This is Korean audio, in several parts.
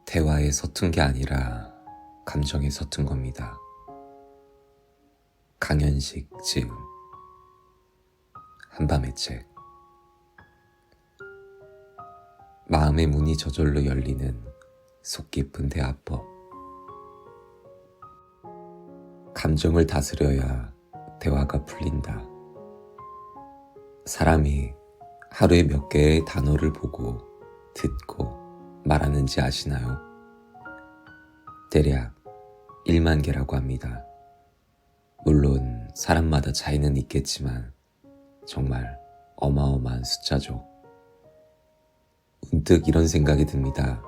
대화에 서툰 게 아니라 감정에 서툰 겁니다. 강현식 지음 한밤의 책. 마음의 문이 저절로 열리는 속 깊은 대화법. 감정을 다스려야 대화가 풀린다. 사람이 하루에 몇 개의 단어를 보고 듣고 말하는지 아시나요? 대략 1만 개라고 합니다. 물론 사람마다 차이는 있겠지만 정말 어마어마한 숫자죠. 문득 이런 생각이 듭니다.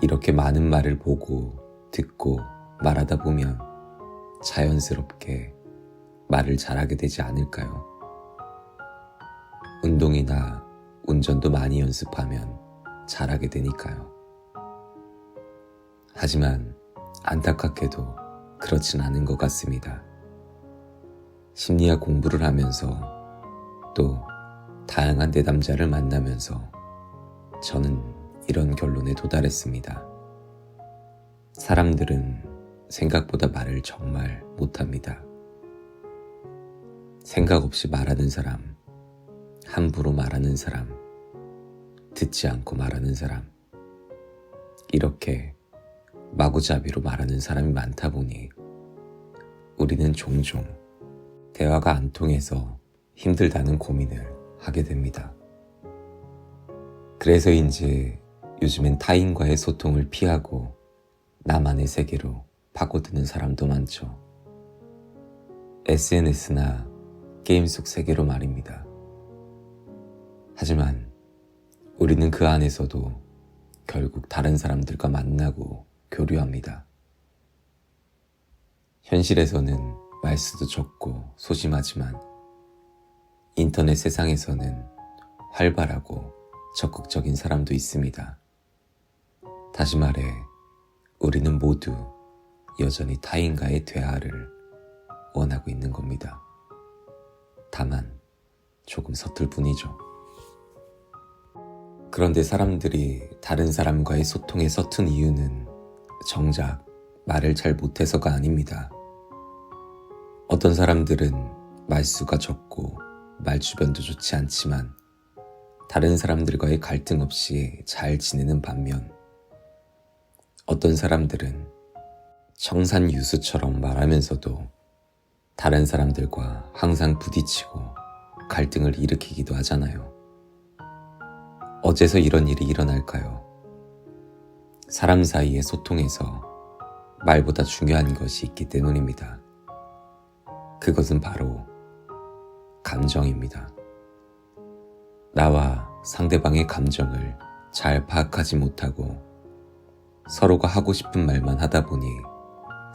이렇게 많은 말을 보고 듣고 말하다 보면 자연스럽게 말을 잘하게 되지 않을까요? 운동이나 운전도 많이 연습하면 잘하게 되니까요. 하지만 안타깝게도 그렇진 않은 것 같습니다. 심리학 공부를 하면서 또 다양한 내담자를 만나면서 저는 이런 결론에 도달했습니다. 사람들은 생각보다 말을 정말 못합니다. 생각 없이 말하는 사람, 함부로 말하는 사람, 듣지 않고 말하는 사람, 이렇게 마구잡이로 말하는 사람이 많다 보니 우리는 종종 대화가 안 통해서 힘들다는 고민을 하게 됩니다. 그래서인지 요즘엔 타인과의 소통을 피하고 나만의 세계로 파고드는 사람도 많죠. SNS나 게임 속 세계로 말입니다. 하지만 우리는 그 안에서도 결국 다른 사람들과 만나고 교류합니다. 현실에서는 말수도 적고 소심하지만 인터넷 세상에서는 활발하고 적극적인 사람도 있습니다. 다시 말해 우리는 모두 여전히 타인과의 대화를 원하고 있는 겁니다. 다만 조금 서툴 뿐이죠. 그런데 사람들이 다른 사람과의 소통에 서툰 이유는 정작 말을 잘 못해서가 아닙니다. 어떤 사람들은 말수가 적고 말주변도 좋지 않지만 다른 사람들과의 갈등 없이 잘 지내는 반면 어떤 사람들은 청산유수처럼 말하면서도 다른 사람들과 항상 부딪히고 갈등을 일으키기도 하잖아요. 어째서 이런 일이 일어날까요? 사람 사이의 소통에서 말보다 중요한 것이 있기 때문입니다. 그것은 바로 감정입니다. 나와 상대방의 감정을 잘 파악하지 못하고 서로가 하고 싶은 말만 하다 보니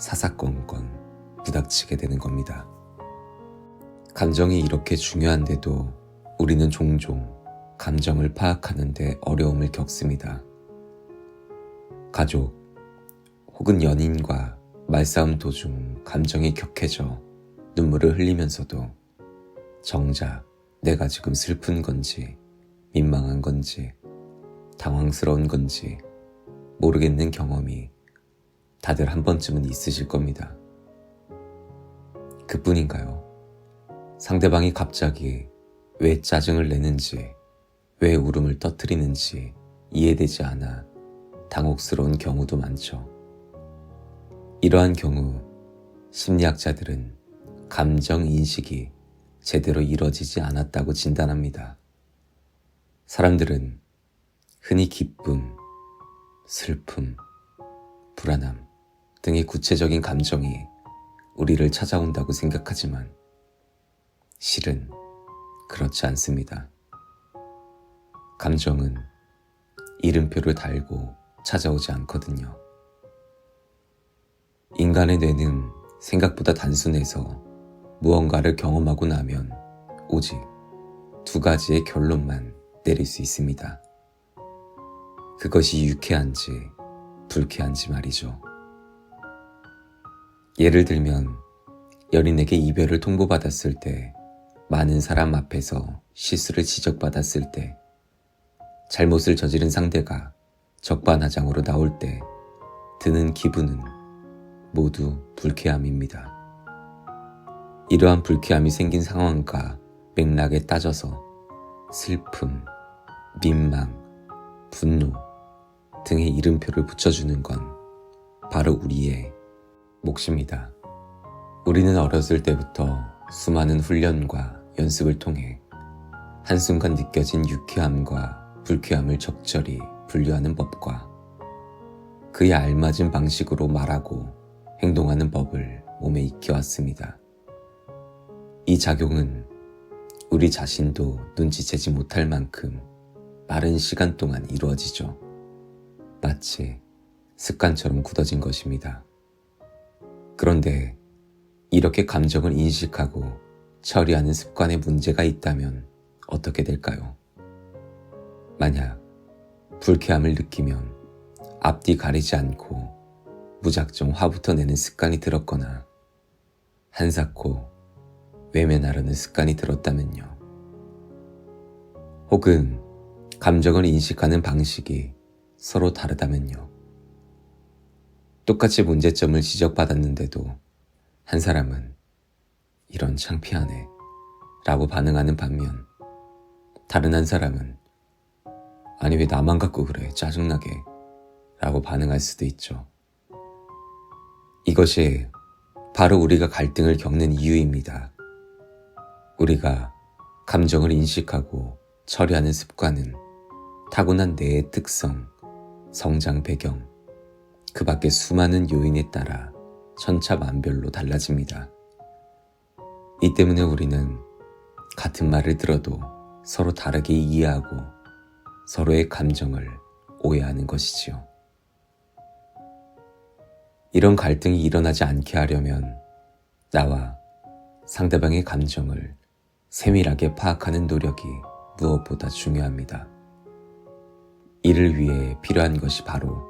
사사건건 부닥치게 되는 겁니다. 감정이 이렇게 중요한데도 우리는 종종 감정을 파악하는 데 어려움을 겪습니다. 가족 혹은 연인과 말싸움 도중 감정이 격해져 눈물을 흘리면서도 정작 내가 지금 슬픈 건지 민망한 건지 당황스러운 건지 모르겠는 경험이 다들 한 번쯤은 있으실 겁니다. 그뿐인가요? 상대방이 갑자기 왜 짜증을 내는지 왜 울음을 터뜨리는지 이해되지 않아 당혹스러운 경우도 많죠. 이러한 경우 심리학자들은 감정 인식이 제대로 이뤄지지 않았다고 진단합니다. 사람들은 흔히 기쁨, 슬픔, 불안함 등의 구체적인 감정이 우리를 찾아온다고 생각하지만 실은 그렇지 않습니다. 감정은 이름표를 달고 찾아오지 않거든요. 인간의 뇌는 생각보다 단순해서 무언가를 경험하고 나면 오직 두 가지의 결론만 내릴 수 있습니다. 그것이 유쾌한지 불쾌한지 말이죠. 예를 들면 연인에게 이별을 통보받았을 때, 많은 사람 앞에서 실수를 지적받았을 때, 잘못을 저지른 상대가 적반하장으로 나올 때 드는 기분은 모두 불쾌함입니다. 이러한 불쾌함이 생긴 상황과 맥락에 따져서 슬픔, 민망, 분노 등의 이름표를 붙여주는 건 바로 우리의 몫입니다. 우리는 어렸을 때부터 수많은 훈련과 연습을 통해 한순간 느껴진 유쾌함과 불쾌함을 적절히 분류하는 법과 그에 알맞은 방식으로 말하고 행동하는 법을 몸에 익혀왔습니다. 이 작용은 우리 자신도 눈치채지 못할 만큼 빠른 시간 동안 이루어지죠. 마치 습관처럼 굳어진 것입니다. 그런데 이렇게 감정을 인식하고 처리하는 습관에 문제가 있다면 어떻게 될까요? 만약 불쾌함을 느끼면 앞뒤 가리지 않고 무작정 화부터 내는 습관이 들었거나 한사코 외면하려는 습관이 들었다면요. 혹은 감정을 인식하는 방식이 서로 다르다면요. 똑같이 문제점을 지적받았는데도 한 사람은 이런 창피하네 라고 반응하는 반면 다른 한 사람은 아니 왜 나만 갖고 그래 짜증나게 라고 반응할 수도 있죠. 이것이 바로 우리가 갈등을 겪는 이유입니다. 우리가 감정을 인식하고 처리하는 습관은 타고난 뇌의 특성, 성장 배경, 그 밖의 수많은 요인에 따라 천차만별로 달라집니다. 이 때문에 우리는 같은 말을 들어도 서로 다르게 이해하고 서로의 감정을 오해하는 것이지요. 이런 갈등이 일어나지 않게 하려면 나와 상대방의 감정을 세밀하게 파악하는 노력이 무엇보다 중요합니다. 이를 위해 필요한 것이 바로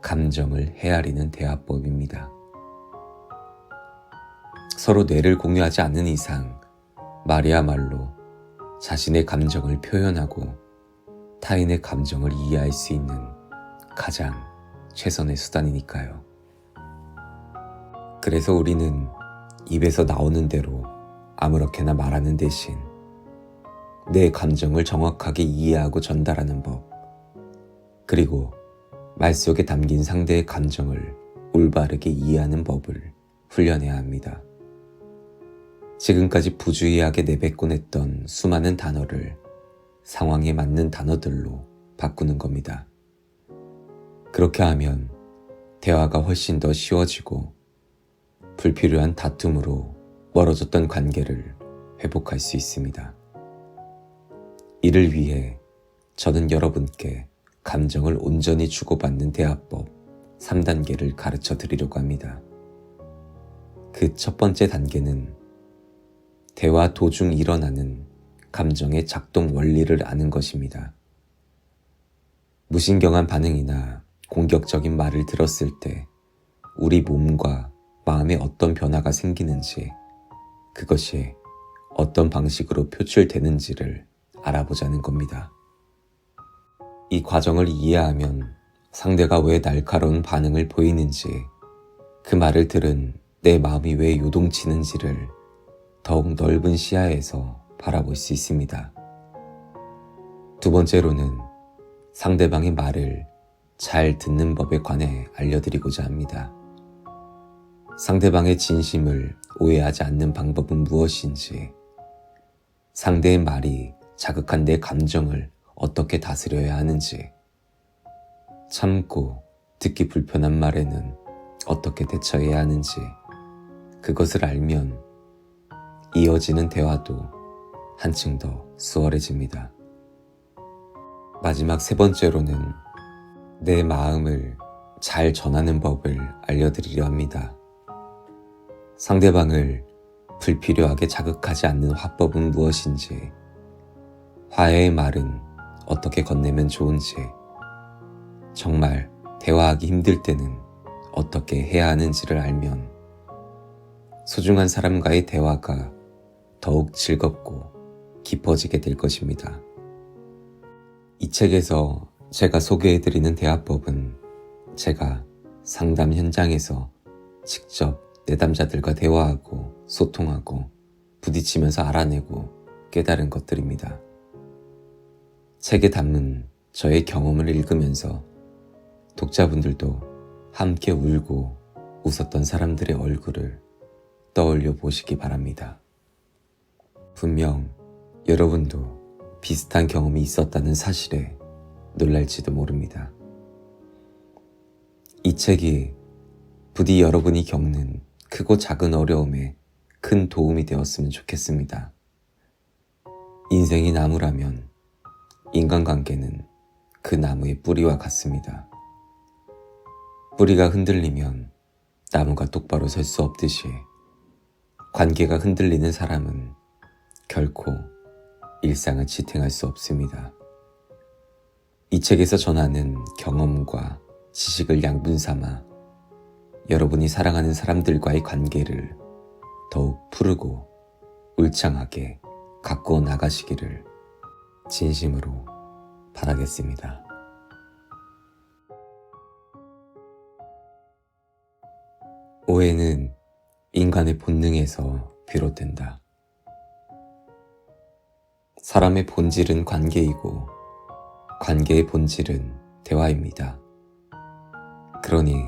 감정을 헤아리는 대화법입니다. 서로 뇌를 공유하지 않는 이상 말이야말로 자신의 감정을 표현하고 타인의 감정을 이해할 수 있는 가장 최선의 수단이니까요. 그래서 우리는 입에서 나오는 대로 아무렇게나 말하는 대신 내 감정을 정확하게 이해하고 전달하는 법, 그리고 말 속에 담긴 상대의 감정을 올바르게 이해하는 법을 훈련해야 합니다. 지금까지 부주의하게 내뱉곤 했던 수많은 단어를 상황에 맞는 단어들로 바꾸는 겁니다. 그렇게 하면 대화가 훨씬 더 쉬워지고 불필요한 다툼으로 멀어졌던 관계를 회복할 수 있습니다. 이를 위해 저는 여러분께 감정을 온전히 주고받는 대화법 3단계를 가르쳐 드리려고 합니다. 그 첫 번째 단계는 대화 도중 일어나는 감정의 작동 원리를 아는 것입니다. 무신경한 반응이나 공격적인 말을 들었을 때 우리 몸과 마음에 어떤 변화가 생기는지, 그것이 어떤 방식으로 표출되는지를 알아보자는 겁니다. 이 과정을 이해하면 상대가 왜 날카로운 반응을 보이는지, 그 말을 들은 내 마음이 왜 요동치는지를 더욱 넓은 시야에서 바라볼 수 있습니다. 두 번째로는 상대방의 말을 잘 듣는 법에 관해 알려드리고자 합니다. 상대방의 진심을 오해하지 않는 방법은 무엇인지, 상대의 말이 자극한 내 감정을 어떻게 다스려야 하는지, 참고 듣기 불편한 말에는 어떻게 대처해야 하는지, 그것을 알면 이어지는 대화도 한층 더 수월해집니다. 마지막 세 번째로는 내 마음을 잘 전하는 법을 알려드리려 합니다. 상대방을 불필요하게 자극하지 않는 화법은 무엇인지, 화해의 말은 어떻게 건네면 좋은지, 정말 대화하기 힘들 때는 어떻게 해야 하는지를 알면 소중한 사람과의 대화가 더욱 즐겁고 깊어지게 될 것입니다. 이 책에서 제가 소개해드리는 대화법은 제가 상담 현장에서 직접 내담자들과 대화하고 소통하고 부딪히면서 알아내고 깨달은 것들입니다. 책에 담은 저의 경험을 읽으면서 독자분들도 함께 울고 웃었던 사람들의 얼굴을 떠올려 보시기 바랍니다. 분명 여러분도 비슷한 경험이 있었다는 사실에 놀랄지도 모릅니다. 이 책이 부디 여러분이 겪는 크고 작은 어려움에 큰 도움이 되었으면 좋겠습니다. 인생이 나무라면 인간관계는 그 나무의 뿌리와 같습니다. 뿌리가 흔들리면 나무가 똑바로 설 수 없듯이 관계가 흔들리는 사람은 결코 일상을 지탱할 수 없습니다. 이 책에서 전하는 경험과 지식을 양분 삼아 여러분이 사랑하는 사람들과의 관계를 더욱 푸르고 울창하게 가꾸어 나가시기를 진심으로 바라겠습니다. 오해는 인간의 본능에서 비롯된다. 사람의 본질은 관계이고 관계의 본질은 대화입니다. 그러니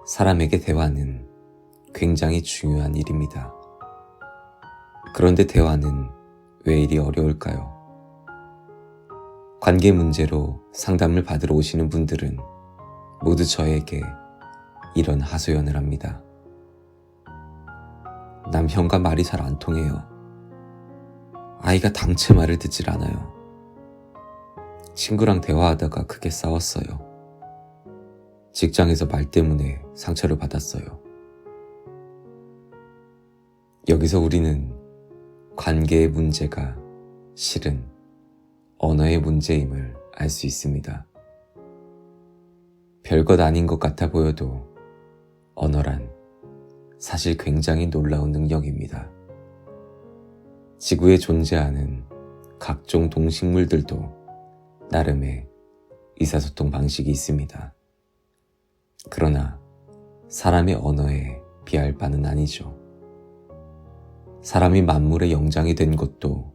사람에게 대화는 굉장히 중요한 일입니다. 그런데 대화는 왜 이리 어려울까요? 관계 문제로 상담을 받으러 오시는 분들은 모두 저에게 이런 하소연을 합니다. 남편과 말이 잘 안 통해요. 아이가 당체 말을 듣질 않아요. 친구랑 대화하다가 크게 싸웠어요. 직장에서 말 때문에 상처를 받았어요. 여기서 우리는 관계의 문제가 실은 언어의 문제임을 알 수 있습니다. 별것 아닌 것 같아 보여도 언어란 사실 굉장히 놀라운 능력입니다. 지구에 존재하는 각종 동식물들도 나름의 의사소통 방식이 있습니다. 그러나 사람의 언어에 비할 바는 아니죠. 사람이 만물의 영장이 된 것도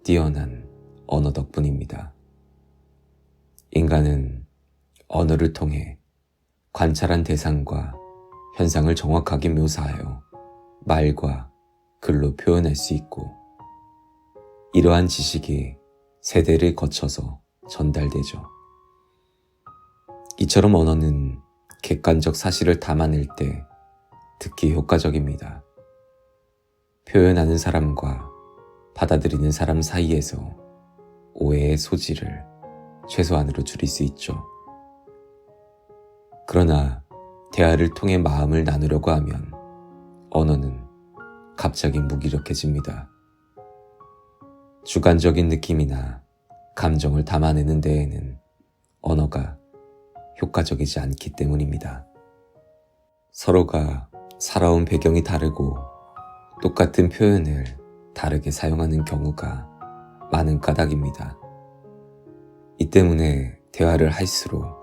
뛰어난 언어 덕분입니다. 인간은 언어를 통해 관찰한 대상과 현상을 정확하게 묘사하여 말과 글로 표현할 수 있고, 이러한 지식이 세대를 거쳐서 전달되죠. 이처럼 언어는 객관적 사실을 담아낼 때 특히 효과적입니다. 표현하는 사람과 받아들이는 사람 사이에서 오해의 소지를 최소한으로 줄일 수 있죠. 그러나 대화를 통해 마음을 나누려고 하면 언어는 갑자기 무기력해집니다. 주관적인 느낌이나 감정을 담아내는 데에는 언어가 효과적이지 않기 때문입니다. 서로가 살아온 배경이 다르고 똑같은 표현을 다르게 사용하는 경우가 많은 까닭입니다. 이 때문에 대화를 할수록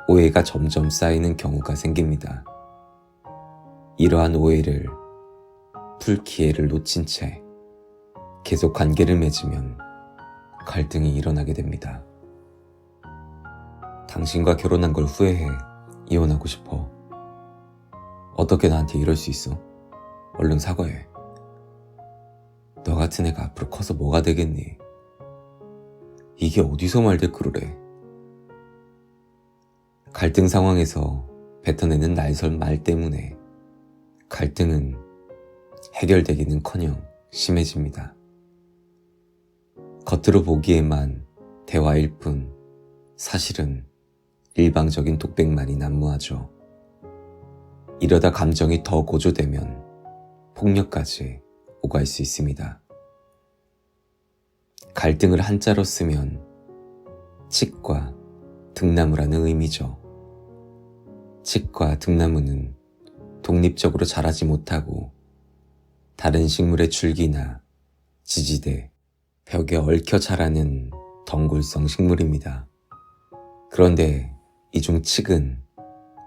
오해가 점점 쌓이는 경우가 생깁니다. 이러한 오해를 풀 기회를 놓친 채 계속 관계를 맺으면 갈등이 일어나게 됩니다. 당신과 결혼한 걸 후회해. 이혼하고 싶어. 어떻게 나한테 이럴 수 있어? 얼른 사과해. 너 같은 애가 앞으로 커서 뭐가 되겠니? 이게 어디서 말대꾸를 해? 갈등 상황에서 뱉어내는 날설 말 때문에 갈등은 해결되기는커녕 심해집니다. 겉으로 보기에만 대화일 뿐 사실은 일방적인 독백만이 난무하죠. 이러다 감정이 더 고조되면 폭력까지 오갈 수 있습니다. 갈등을 한자로 쓰면 칡과 등나무라는 의미죠. 칡과 등나무는 독립적으로 자라지 못하고 다른 식물의 줄기나 지지대, 벽에 얽혀 자라는 덩굴성 식물입니다. 그런데 이 중 칡은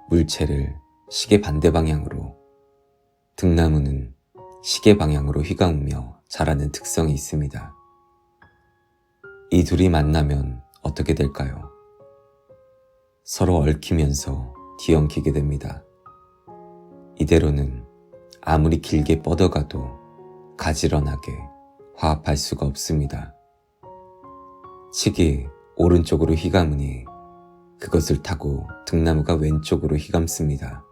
물체를 시계 반대 방향으로, 등나무는 시계 방향으로 휘감으며 자라는 특성이 있습니다. 이 둘이 만나면 어떻게 될까요? 서로 얽히면서 뒤엉키게 됩니다. 이대로는 아무리 길게 뻗어가도 가지런하게 화합할 수가 없습니다. 칡이 오른쪽으로 휘감으니 그것을 타고 등나무가 왼쪽으로 휘감습니다.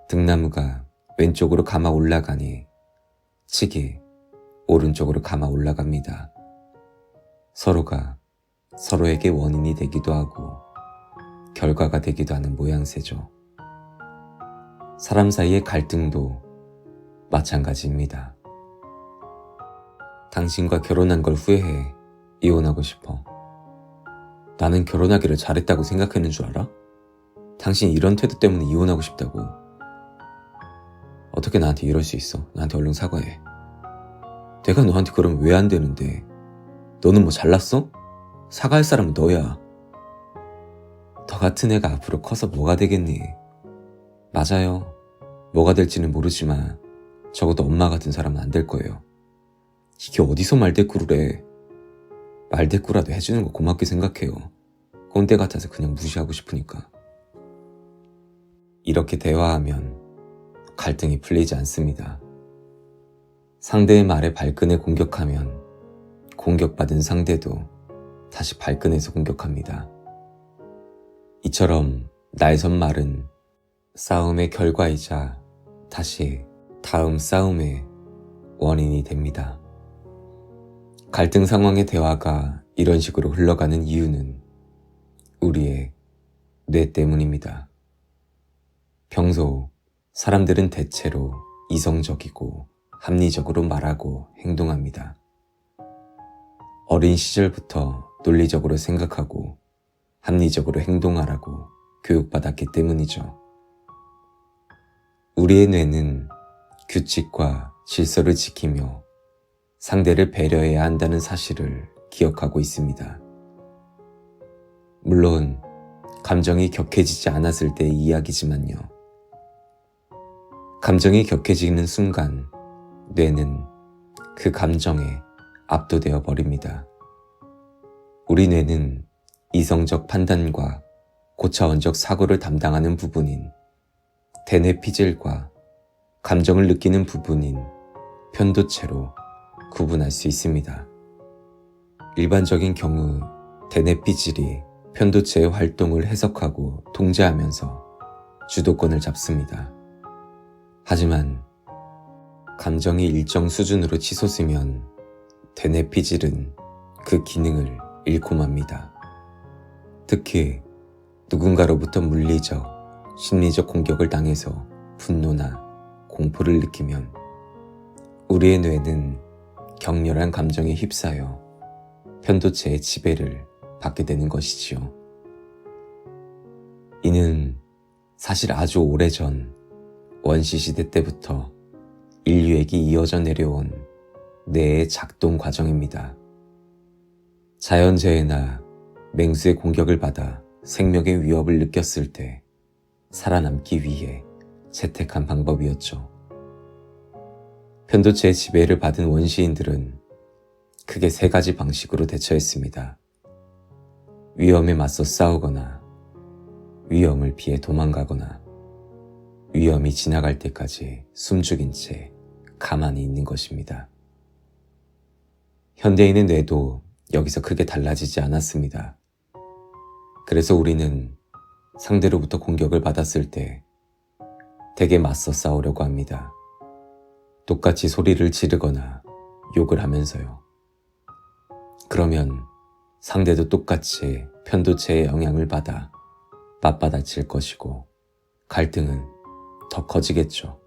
등나무가 왼쪽으로 감아 올라가니 칡이 오른쪽으로 감아 올라갑니다. 서로가 서로에게 원인이 되기도 하고 결과가 되기도 하는 모양새죠. 사람 사이의 갈등도 마찬가지입니다. 당신과 결혼한 걸 후회해 이혼하고 싶어. 나는 결혼하기를 잘했다고 생각하는 줄 알아? 당신이 이런 태도 때문에 이혼하고 싶다고. 어떻게 나한테 이럴 수 있어? 나한테 얼른 사과해. 내가 너한테 그러면 왜 안 되는데? 너는 뭐 잘났어? 사과할 사람은 너야. 너 같은 애가 앞으로 커서 뭐가 되겠니? 맞아요. 뭐가 될지는 모르지만 적어도 엄마 같은 사람은 안 될 거예요. 이게 어디서 말대꾸를 해. 말대꾸라도 해주는 거 고맙게 생각해요. 꼰대 같아서 그냥 무시하고 싶으니까. 이렇게 대화하면 갈등이 풀리지 않습니다. 상대의 말에 발끈해 공격하면 공격받은 상대도 다시 발끈해서 공격합니다. 이처럼 날선 말은 싸움의 결과이자 다시 다음 싸움의 원인이 됩니다. 갈등 상황의 대화가 이런 식으로 흘러가는 이유는 우리의 뇌 때문입니다. 평소 사람들은 대체로 이성적이고 합리적으로 말하고 행동합니다. 어린 시절부터 논리적으로 생각하고 합리적으로 행동하라고 교육받았기 때문이죠. 우리의 뇌는 규칙과 질서를 지키며 상대를 배려해야 한다는 사실을 기억하고 있습니다. 물론 감정이 격해지지 않았을 때의 이야기지만요. 감정이 격해지는 순간 뇌는 그 감정에 압도되어 버립니다. 우리 뇌는 이성적 판단과 고차원적 사고를 담당하는 부분인 대뇌피질과 감정을 느끼는 부분인 편도체로 구분할 수 있습니다. 일반적인 경우 대뇌피질이 편도체의 활동을 해석하고 통제하면서 주도권을 잡습니다. 하지만 감정이 일정 수준으로 치솟으면 대뇌피질은 그 기능을 잃고 맙니다. 특히 누군가로부터 물리적, 심리적 공격을 당해서 분노나 공포를 느끼면 우리의 뇌는 격렬한 감정에 휩싸여 편도체의 지배를 받게 되는 것이지요. 이는 사실 아주 오래전 원시시대 때부터 인류에게 이어져 내려온 뇌의 작동 과정입니다. 자연재해나 맹수의 공격을 받아 생명의 위협을 느꼈을 때 살아남기 위해 채택한 방법이었죠. 편도체의 지배를 받은 원시인들은 크게 세 가지 방식으로 대처했습니다. 위험에 맞서 싸우거나, 위험을 피해 도망가거나, 위험이 지나갈 때까지 숨죽인 채 가만히 있는 것입니다. 현대인의 뇌도 여기서 크게 달라지지 않았습니다. 그래서 우리는 상대로부터 공격을 받았을 때 대개 맞서 싸우려고 합니다. 똑같이 소리를 지르거나 욕을 하면서요. 그러면 상대도 똑같이 편도체의 영향을 받아 맞받아칠 것이고 갈등은 더 커지겠죠.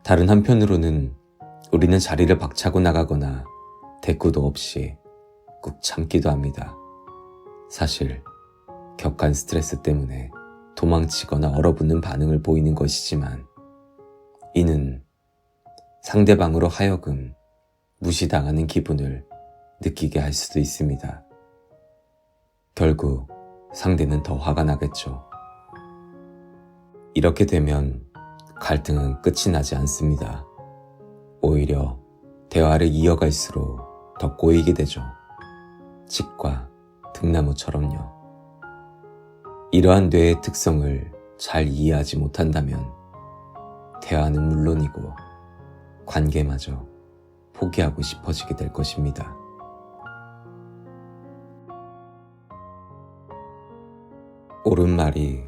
다른 한편으로는 우리는 자리를 박차고 나가거나 대꾸도 없이 꾹 참기도 합니다. 사실 격한 스트레스 때문에 도망치거나 얼어붙는 반응을 보이는 것이지만 이는 상대방으로 하여금 무시당하는 기분을 느끼게 할 수도 있습니다. 결국 상대는 더 화가 나겠죠. 이렇게 되면 갈등은 끝이 나지 않습니다. 오히려 대화를 이어갈수록 더 꼬이게 되죠. 칡과 등나무처럼요. 이러한 뇌의 특성을 잘 이해하지 못한다면 대화는 물론이고 관계마저 포기하고 싶어지게 될 것입니다. 옳은 말이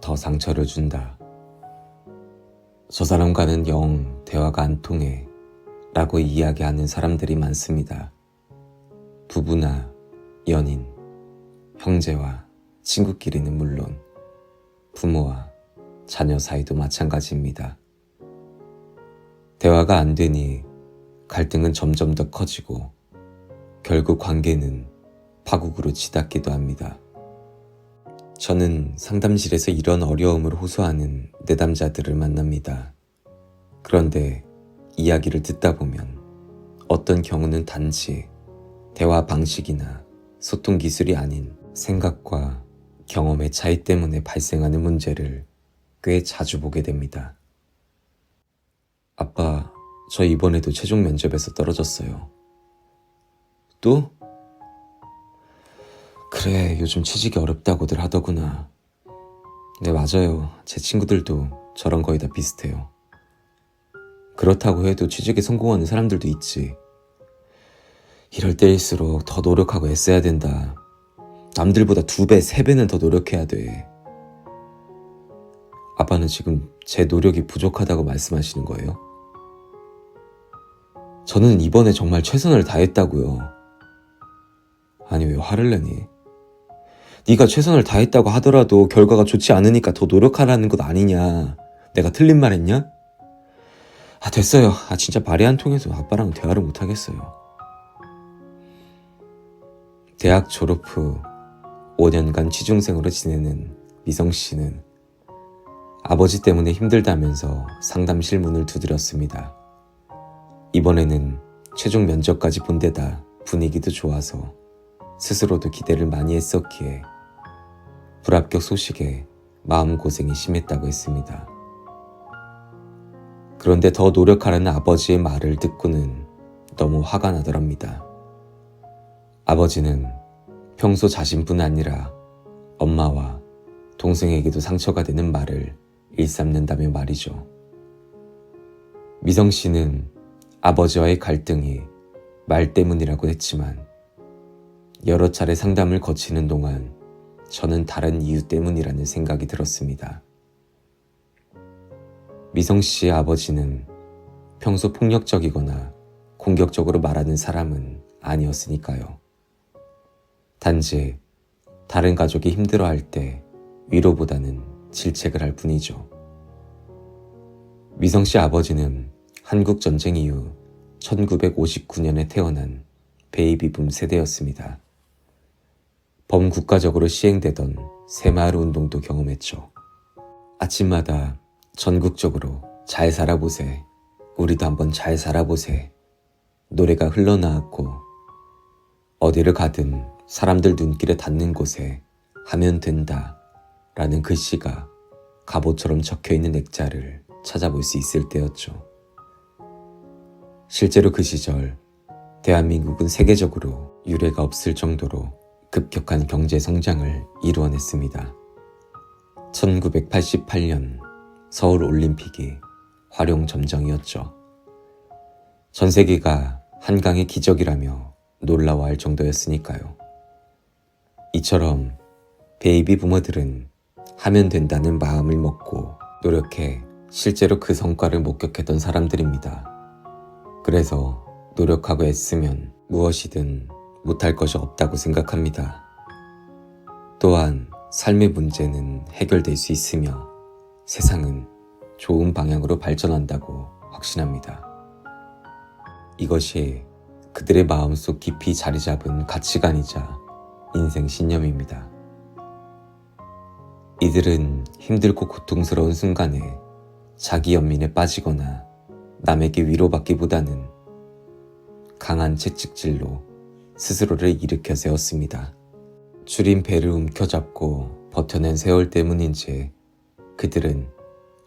더 상처를 준다. 저 사람과는 영 대화가 안 통해 라고 이야기하는 사람들이 많습니다. 부부나 연인, 형제와 친구끼리는 물론 부모와 자녀 사이도 마찬가지입니다. 대화가 안 되니 갈등은 점점 더 커지고 결국 관계는 파국으로 치닫기도 합니다. 저는 상담실에서 이런 어려움을 호소하는 내담자들을 만납니다. 그런데 이야기를 듣다 보면 어떤 경우는 단지 대화 방식이나 소통 기술이 아닌 생각과 경험의 차이 때문에 발생하는 문제를 꽤 자주 보게 됩니다. 아빠, 저 이번에도 최종 면접에서 떨어졌어요. 또? 그래, 요즘 취직이 어렵다고들 하더구나. 네, 맞아요. 제 친구들도 저랑 거의 다 비슷해요. 그렇다고 해도 취직에 성공하는 사람들도 있지. 이럴 때일수록 더 노력하고 애써야 된다. 남들보다 2배, 3배는 더 노력해야 돼. 아빠는 지금 제 노력이 부족하다고 말씀하시는 거예요? 저는 이번에 정말 최선을 다했다고요. 아니, 왜 화를 내니? 네가 최선을 다했다고 하더라도 결과가 좋지 않으니까 더 노력하라는 것 아니냐. 내가 틀린 말 했냐? 됐어요. 진짜 말이 안 통해서 아빠랑 대화를 못 하겠어요. 대학 졸업 후 5년간 취중생으로 지내는 미성 씨는 아버지 때문에 힘들다면서 상담실 문을 두드렸습니다. 이번에는 최종 면접까지 본 데다 분위기도 좋아서 스스로도 기대를 많이 했었기에 불합격 소식에 마음고생이 심했다고 했습니다. 그런데 더 노력하라는 아버지의 말을 듣고는 너무 화가 나더랍니다. 아버지는 평소 자신뿐 아니라 엄마와 동생에게도 상처가 되는 말을 일삼는다며 말이죠. 미성 씨는 아버지와의 갈등이 말 때문이라고 했지만 여러 차례 상담을 거치는 동안 저는 다른 이유 때문이라는 생각이 들었습니다. 미성 씨의 아버지는 평소 폭력적이거나 공격적으로 말하는 사람은 아니었으니까요. 단지 다른 가족이 힘들어할 때 위로보다는 질책을 할 뿐이죠. 미성 씨 아버지는 한국전쟁 이후 1959년에 태어난 베이비붐 세대였습니다. 범국가적으로 시행되던 새마을 운동도 경험했죠. 아침마다 전국적으로 잘 살아보세, 우리도 한번 잘 살아보세 노래가 흘러나왔고 어디를 가든 사람들 눈길에 닿는 곳에 하면 된다 라는 글씨가 갑옷처럼 적혀있는 액자를 찾아볼 수 있을 때였죠. 실제로 그 시절 대한민국은 세계적으로 유례가 없을 정도로 급격한 경제 성장을 이루어냈습니다. 1988년 서울 올림픽이 활용점정이었죠. 전 세계가 한강의 기적이라며 놀라워할 정도였으니까요. 이처럼 베이비 부모들은 하면 된다는 마음을 먹고 노력해 실제로 그 성과를 목격했던 사람들입니다. 그래서 노력하고 애쓰면 무엇이든 못할 것이 없다고 생각합니다. 또한 삶의 문제는 해결될 수 있으며 세상은 좋은 방향으로 발전한다고 확신합니다. 이것이 그들의 마음속 깊이 자리 잡은 가치관이자 인생 신념입니다. 이들은 힘들고 고통스러운 순간에 자기 연민에 빠지거나 남에게 위로받기보다는 강한 채찍질로 스스로를 일으켜 세웠습니다. 줄인 배를 움켜잡고 버텨낸 세월 때문인지 그들은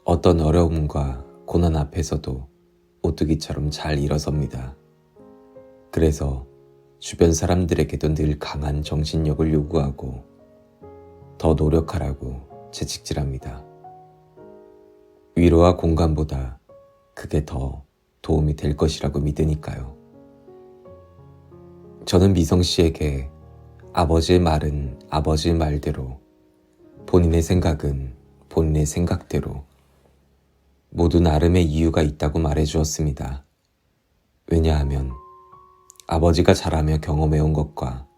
어떤 어려움과 고난 앞에서도 오뚜기처럼 잘 일어섭니다. 그래서 주변 사람들에게도 늘 강한 정신력을 요구하고 더 노력하라고 채찍질합니다. 위로와 공감보다 그게 더 도움이 될 것이라고 믿으니까요. 저는 미성 씨에게 아버지의 말은 아버지의 말대로, 본인의 생각은 본인의 생각대로 모두 나름의 이유가 있다고 말해주었습니다. 왜냐하면 아버지가 자라며 경험해온 것과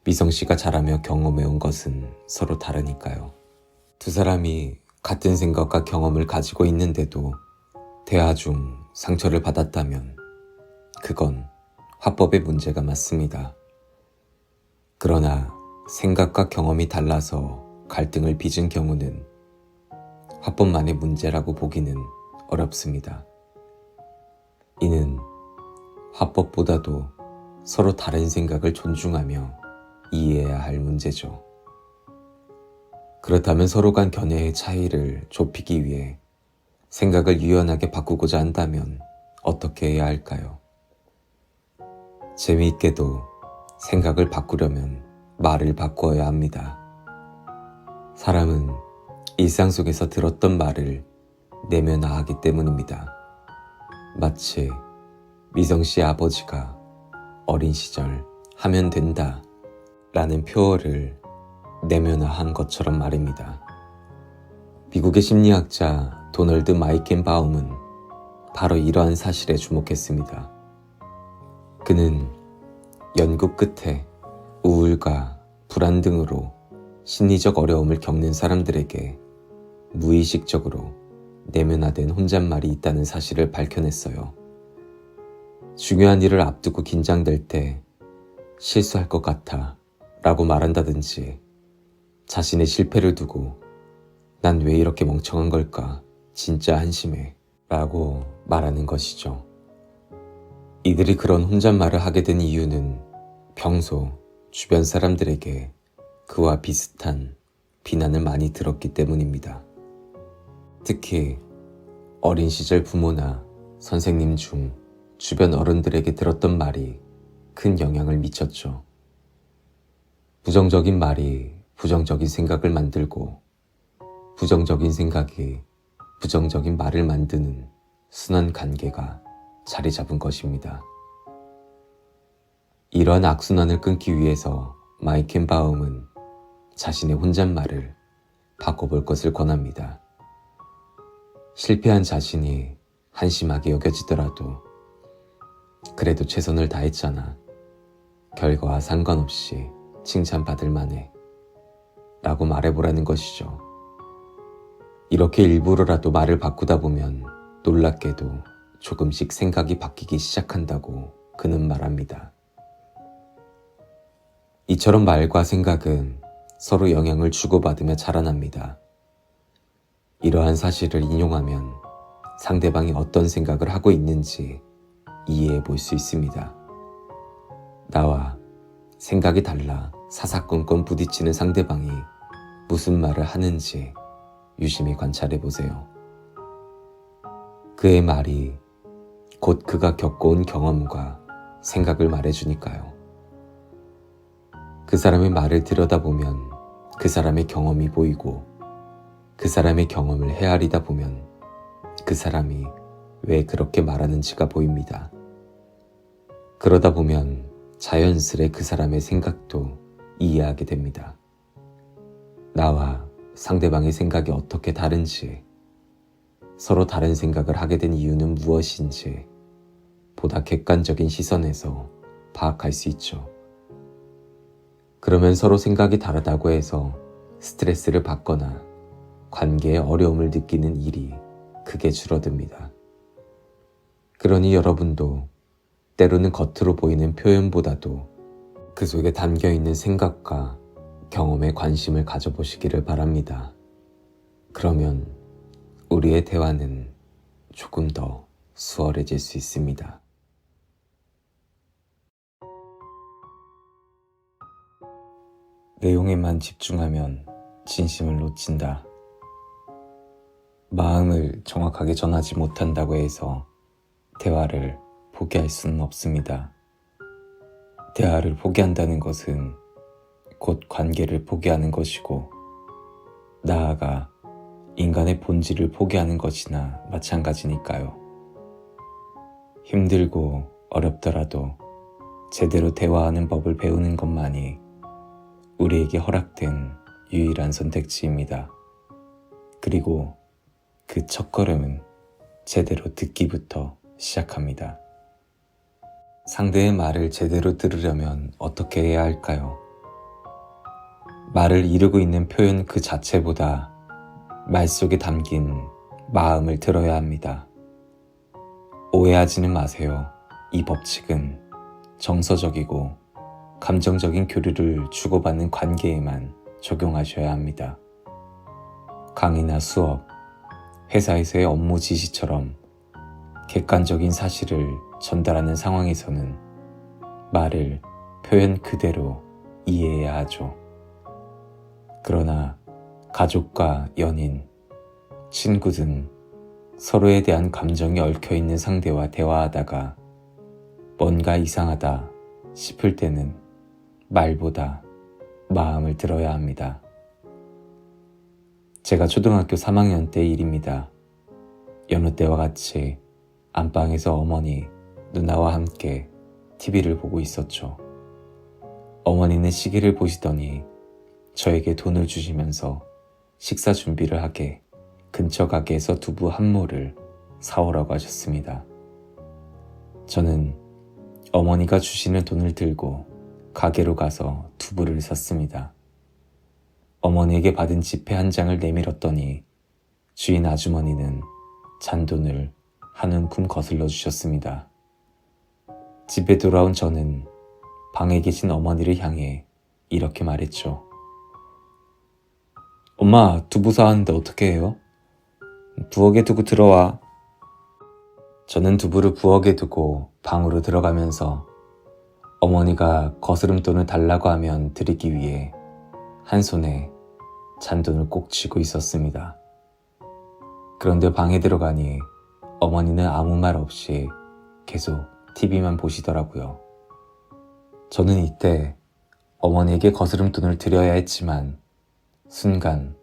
미성 씨가 자라며 경험해온 것은 서로 다르니까요. 두 사람이 같은 생각과 경험을 가지고 있는데도 대화 중 상처를 받았다면 그건 화법의 문제가 맞습니다. 그러나 생각과 경험이 달라서 갈등을 빚은 경우는 화법만의 문제라고 보기는 어렵습니다. 이는 화법보다도 서로 다른 생각을 존중하며 이해해야 할 문제죠. 그렇다면 서로 간 견해의 차이를 좁히기 위해 생각을 유연하게 바꾸고자 한다면 어떻게 해야 할까요? 재미있게도 생각을 바꾸려면 말을 바꾸어야 합니다. 사람은 일상 속에서 들었던 말을 내면화하기 때문입니다. 마치 미성 씨의 아버지가 어린 시절 하면 된다 라는 표어를 내면화한 것처럼 말입니다. 미국의 심리학자 도널드 마이켄바움은 바로 이러한 사실에 주목했습니다. 그는 연구 끝에 우울과 불안 등으로 심리적 어려움을 겪는 사람들에게 무의식적으로 내면화된 혼잣말이 있다는 사실을 밝혀냈어요. 중요한 일을 앞두고 긴장될 때 실수할 것 같아 라고 말한다든지, 자신의 실패를 두고 난 왜 이렇게 멍청한 걸까 진짜 한심해 라고 말하는 것이죠. 이들이 그런 혼잣말을 하게 된 이유는 평소 주변 사람들에게 그와 비슷한 비난을 많이 들었기 때문입니다. 특히 어린 시절 부모나 선생님 중 주변 어른들에게 들었던 말이 큰 영향을 미쳤죠. 부정적인 말이 부정적인 생각을 만들고 부정적인 생각이 부정적인 말을 만드는 순환 관계가 자리 잡은 것입니다. 이러한 악순환을 끊기 위해서 마이켄바움은 자신의 혼잣말을 바꿔볼 것을 권합니다. 실패한 자신이 한심하게 여겨지더라도 그래도 최선을 다했잖아. 결과와 상관없이 칭찬받을 만해. 라고 말해보라는 것이죠. 이렇게 일부러라도 말을 바꾸다 보면 놀랍게도 조금씩 생각이 바뀌기 시작한다고 그는 말합니다. 이처럼 말과 생각은 서로 영향을 주고받으며 자라납니다. 이러한 사실을 인용하면 상대방이 어떤 생각을 하고 있는지 이해해 볼 수 있습니다. 나와 생각이 달라 사사건건 부딪히는 상대방이 무슨 말을 하는지 유심히 관찰해 보세요. 그의 말이 곧 그가 겪어온 경험과 생각을 말해주니까요. 그 사람의 말을 들여다보면 그 사람의 경험이 보이고, 그 사람의 경험을 헤아리다 보면 그 사람이 왜 그렇게 말하는지가 보입니다. 그러다 보면 자연스레 그 사람의 생각도 이해하게 됩니다. 나와 상대방의 생각이 어떻게 다른지, 서로 다른 생각을 하게 된 이유는 무엇인지 보다 객관적인 시선에서 파악할 수 있죠. 그러면 서로 생각이 다르다고 해서 스트레스를 받거나 관계에 어려움을 느끼는 일이 크게 줄어듭니다. 그러니 여러분도 때로는 겉으로 보이는 표현보다도 그 속에 담겨있는 생각과 경험에 관심을 가져보시기를 바랍니다. 그러면 우리의 대화는 조금 더 수월해질 수 있습니다. 내용에만 집중하면 진심을 놓친다. 마음을 정확하게 전하지 못한다고 해서 대화를 포기할 수는 없습니다. 대화를 포기한다는 것은 곧 관계를 포기하는 것이고, 나아가 인간의 본질을 포기하는 것이나 마찬가지니까요. 힘들고 어렵더라도 제대로 대화하는 법을 배우는 것만이 우리에게 허락된 유일한 선택지입니다. 그리고 그 첫걸음은 제대로 듣기부터 시작합니다. 상대의 말을 제대로 들으려면 어떻게 해야 할까요? 말을 이루고 있는 표현 그 자체보다 말 속에 담긴 마음을 들어야 합니다. 오해하지는 마세요. 이 법칙은 정서적이고 감정적인 교류를 주고받는 관계에만 적용하셔야 합니다. 강의나 수업, 회사에서의 업무 지시처럼 객관적인 사실을 전달하는 상황에서는 말을 표현 그대로 이해해야 하죠. 그러나 가족과 연인, 친구 등 서로에 대한 감정이 얽혀있는 상대와 대화하다가 뭔가 이상하다 싶을 때는 말보다 마음을 들어야 합니다. 제가 초등학교 3학년 때 일입니다. 여느 때와 같이 안방에서 어머니, 누나와 함께 TV를 보고 있었죠. 어머니는 시계를 보시더니 저에게 돈을 주시면서 식사 준비를 하게 근처 가게에서 두부 한 모를 사오라고 하셨습니다. 저는 어머니가 주시는 돈을 들고 가게로 가서 두부를 샀습니다. 어머니에게 받은 지폐 한 장을 내밀었더니 주인 아주머니는 잔돈을 한 움큼 거슬러 주셨습니다. 집에 돌아온 저는 방에 계신 어머니를 향해 이렇게 말했죠. 엄마, 두부 사왔는데 어떻게 해요? 부엌에 두고 들어와. 저는 두부를 부엌에 두고 방으로 들어가면서 어머니가 거스름돈을 달라고 하면 드리기 위해 한 손에 잔돈을 꼭 쥐고 있었습니다. 그런데 방에 들어가니 어머니는 아무 말 없이 계속 TV만 보시더라고요. 저는 이때 어머니에게 거스름돈을 드려야 했지만 순간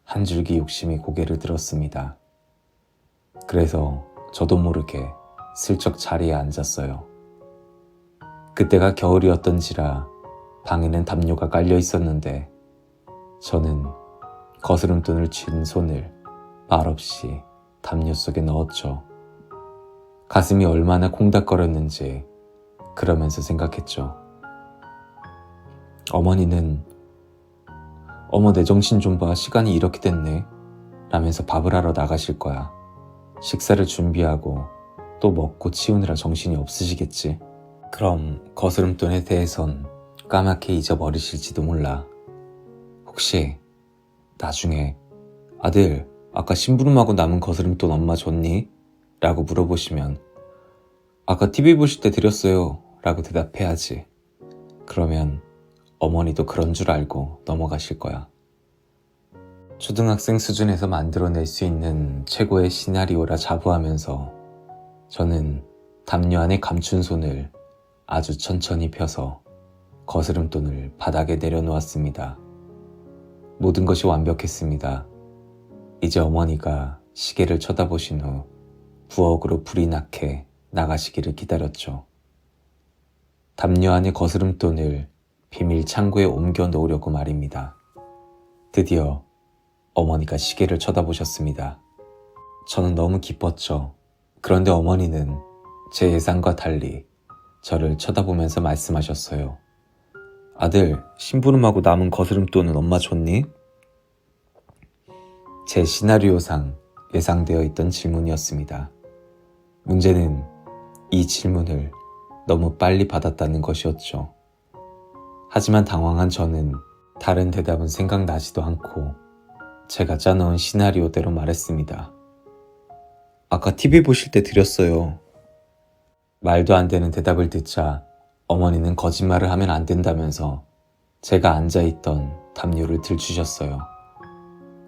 한 줄기 욕심이 고개를 들었습니다. 그래서 저도 모르게 슬쩍 자리에 앉았어요. 그때가 겨울이었던지라 방에는 담요가 깔려 있었는데 저는 거스름돈을 쥔 손을 말없이 담요 속에 넣었죠. 가슴이 얼마나 콩닥거렸는지 그러면서 생각했죠. 어머니는 어머 내 정신 좀 봐, 시간이 이렇게 됐네 라면서 밥을 하러 나가실 거야. 식사를 준비하고 또 먹고 치우느라 정신이 없으시겠지. 그럼 거스름돈에 대해선 까맣게 잊어버리실지도 몰라. 혹시 나중에 아들 아까 심부름하고 남은 거스름돈 엄마 줬니? 라고 물어보시면 아까 TV 보실 때 드렸어요 라고 대답해야지. 그러면 어머니도 그런 줄 알고 넘어가실 거야. 초등학생 수준에서 만들어낼 수 있는 최고의 시나리오라 자부하면서 저는 담요 안에 감춘 손을 아주 천천히 펴서 거스름돈을 바닥에 내려놓았습니다. 모든 것이 완벽했습니다. 이제 어머니가 시계를 쳐다보신 후 부엌으로 불이 나게 나가시기를 기다렸죠. 담요 안에 거스름돈을 비밀 창고에 옮겨 놓으려고 말입니다. 드디어 어머니가 시계를 쳐다보셨습니다. 저는 너무 기뻤죠. 그런데 어머니는 제 예상과 달리 저를 쳐다보면서 말씀하셨어요. 아들, 심부름하고 남은 거스름돈은 엄마 줬니? 제 시나리오상 예상되어 있던 질문이었습니다. 문제는 이 질문을 너무 빨리 받았다는 것이었죠. 하지만 당황한 저는 다른 대답은 생각나지도 않고 제가 짜놓은 시나리오대로 말했습니다. 아까 TV 보실 때 드렸어요. 말도 안 되는 대답을 듣자 어머니는 거짓말을 하면 안 된다면서 제가 앉아있던 담요를 들추셨어요.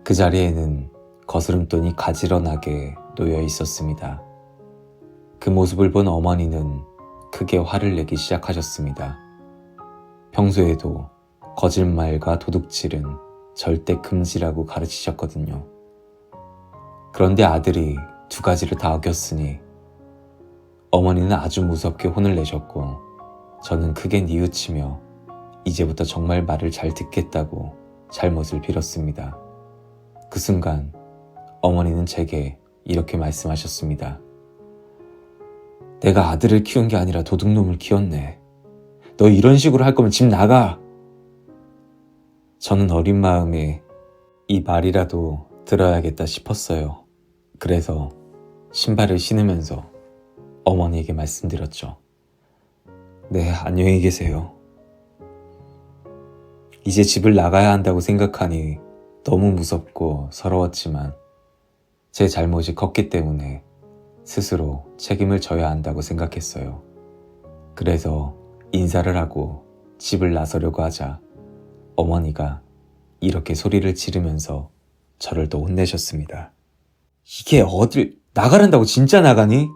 그 자리에는 거스름돈이 가지런하게 놓여 있었습니다. 그 모습을 본 어머니는 크게 화를 내기 시작하셨습니다. 평소에도 거짓말과 도둑질은 절대 금지라고 가르치셨거든요. 그런데 아들이 두 가지를 다 어겼으니 어머니는 아주 무섭게 혼을 내셨고 저는 크게 뉘우치며 이제부터 정말 말을 잘 듣겠다고 잘못을 빌었습니다. 그 순간 어머니는 제게 이렇게 말씀하셨습니다. 내가 아들을 키운 게 아니라 도둑놈을 키웠네. 너 이런 식으로 할 거면 집 나가! 저는 어린 마음에 이 말이라도 들어야겠다 싶었어요. 그래서 신발을 신으면서 어머니에게 말씀드렸죠. 네, 안녕히 계세요. 이제 집을 나가야 한다고 생각하니 너무 무섭고 서러웠지만 제 잘못이 컸기 때문에 스스로 책임을 져야 한다고 생각했어요. 그래서 인사를 하고 집을 나서려고 하자 어머니가 이렇게 소리를 지르면서 저를 또 혼내셨습니다. 이게 어딜 나가란다고 진짜 나가니?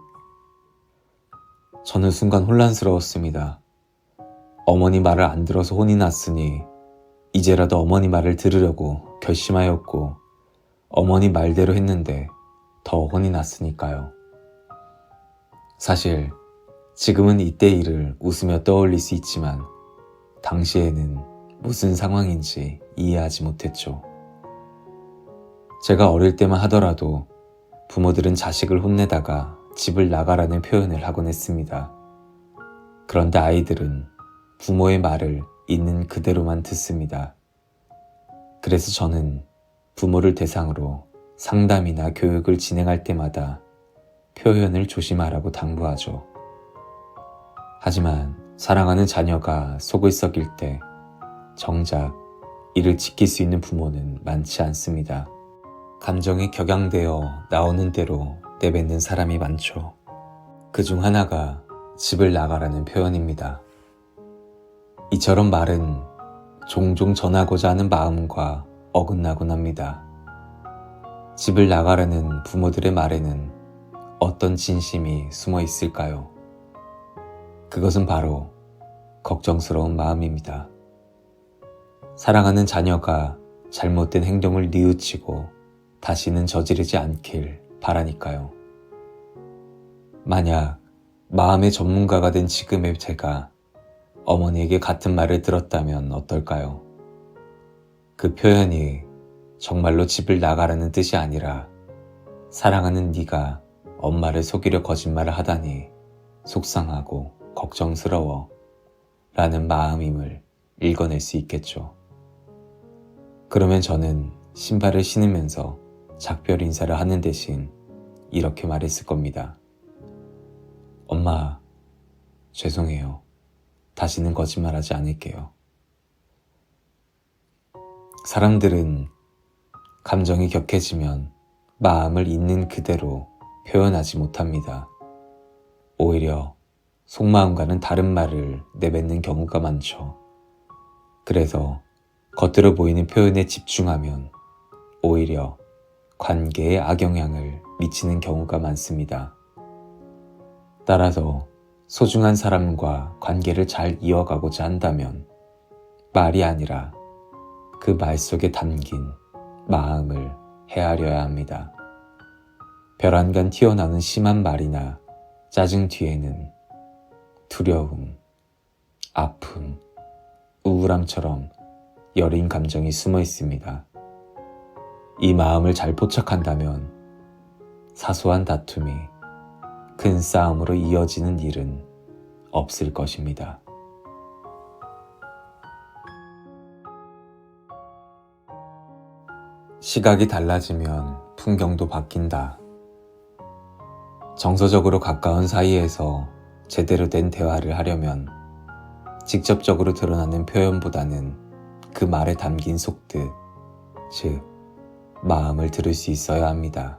저는 순간 혼란스러웠습니다. 어머니 말을 안 들어서 혼이 났으니 이제라도 어머니 말을 들으려고 결심하였고 어머니 말대로 했는데 더 혼이 났으니까요. 사실 지금은 이때 일을 웃으며 떠올릴 수 있지만 당시에는 무슨 상황인지 이해하지 못했죠. 제가 어릴 때만 하더라도 부모들은 자식을 혼내다가 집을 나가라는 표현을 하곤 했습니다. 그런데 아이들은 부모의 말을 있는 그대로만 듣습니다. 그래서 저는 부모를 대상으로 상담이나 교육을 진행할 때마다 표현을 조심하라고 당부하죠. 하지만 사랑하는 자녀가 속을 썩일 때 정작 이를 지킬 수 있는 부모는 많지 않습니다. 감정에 격양되어 나오는 대로 내뱉는 사람이 많죠. 그중 하나가 집을 나가라는 표현입니다. 이처럼 말은 종종 전하고자 하는 마음과 어긋나곤 합니다. 집을 나가라는 부모들의 말에는 어떤 진심이 숨어 있을까요? 그것은 바로 걱정스러운 마음입니다. 사랑하는 자녀가 잘못된 행동을 뉘우치고 다시는 저지르지 않길 바라니까요. 만약 마음의 전문가가 된 지금의 제가 어머니에게 같은 말을 들었다면 어떨까요? 그 표현이 정말로 집을 나가라는 뜻이 아니라 사랑하는 네가 엄마를 속이려 거짓말을 하다니 속상하고 걱정스러워 라는 마음임을 읽어낼 수 있겠죠. 그러면 저는 신발을 신으면서 작별 인사를 하는 대신 이렇게 말했을 겁니다. 엄마, 죄송해요. 다시는 거짓말하지 않을게요. 사람들은 감정이 격해지면 마음을 있는 그대로 표현하지 못합니다. 오히려 속마음과는 다른 말을 내뱉는 경우가 많죠. 그래서 겉으로 보이는 표현에 집중하면 오히려 관계에 악영향을 미치는 경우가 많습니다. 따라서 소중한 사람과 관계를 잘 이어가고자 한다면 말이 아니라 그 말 속에 담긴 마음을 헤아려야 합니다. 벼랑간 튀어나오는 심한 말이나 짜증 뒤에는 두려움, 아픔, 우울함처럼 여린 감정이 숨어 있습니다. 이 마음을 잘 포착한다면 사소한 다툼이 큰 싸움으로 이어지는 일은 없을 것입니다. 시각이 달라지면 풍경도 바뀐다. 정서적으로 가까운 사이에서 제대로 된 대화를 하려면 직접적으로 드러나는 표현보다는 그 말에 담긴 속뜻, 즉 마음을 들을 수 있어야 합니다.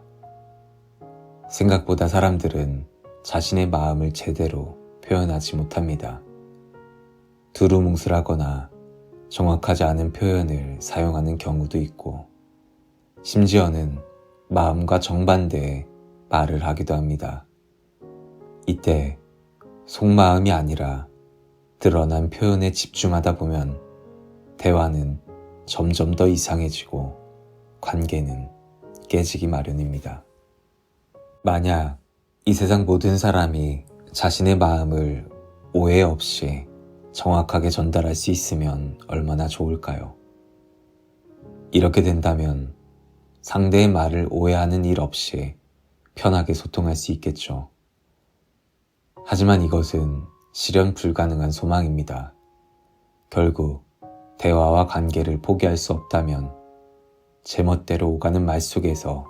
생각보다 사람들은 자신의 마음을 제대로 표현하지 못합니다. 두루뭉술하거나 정확하지 않은 표현을 사용하는 경우도 있고, 심지어는 마음과 정반대의 말을 하기도 합니다. 이때 속마음이 아니라 드러난 표현에 집중하다 보면 대화는 점점 더 이상해지고 관계는 깨지기 마련입니다. 만약 이 세상 모든 사람이 자신의 마음을 오해 없이 정확하게 전달할 수 있으면 얼마나 좋을까요? 이렇게 된다면 상대의 말을 오해하는 일 없이 편하게 소통할 수 있겠죠. 하지만 이것은 실현 불가능한 소망입니다. 결국 대화와 관계를 포기할 수 없다면 제멋대로 오가는 말 속에서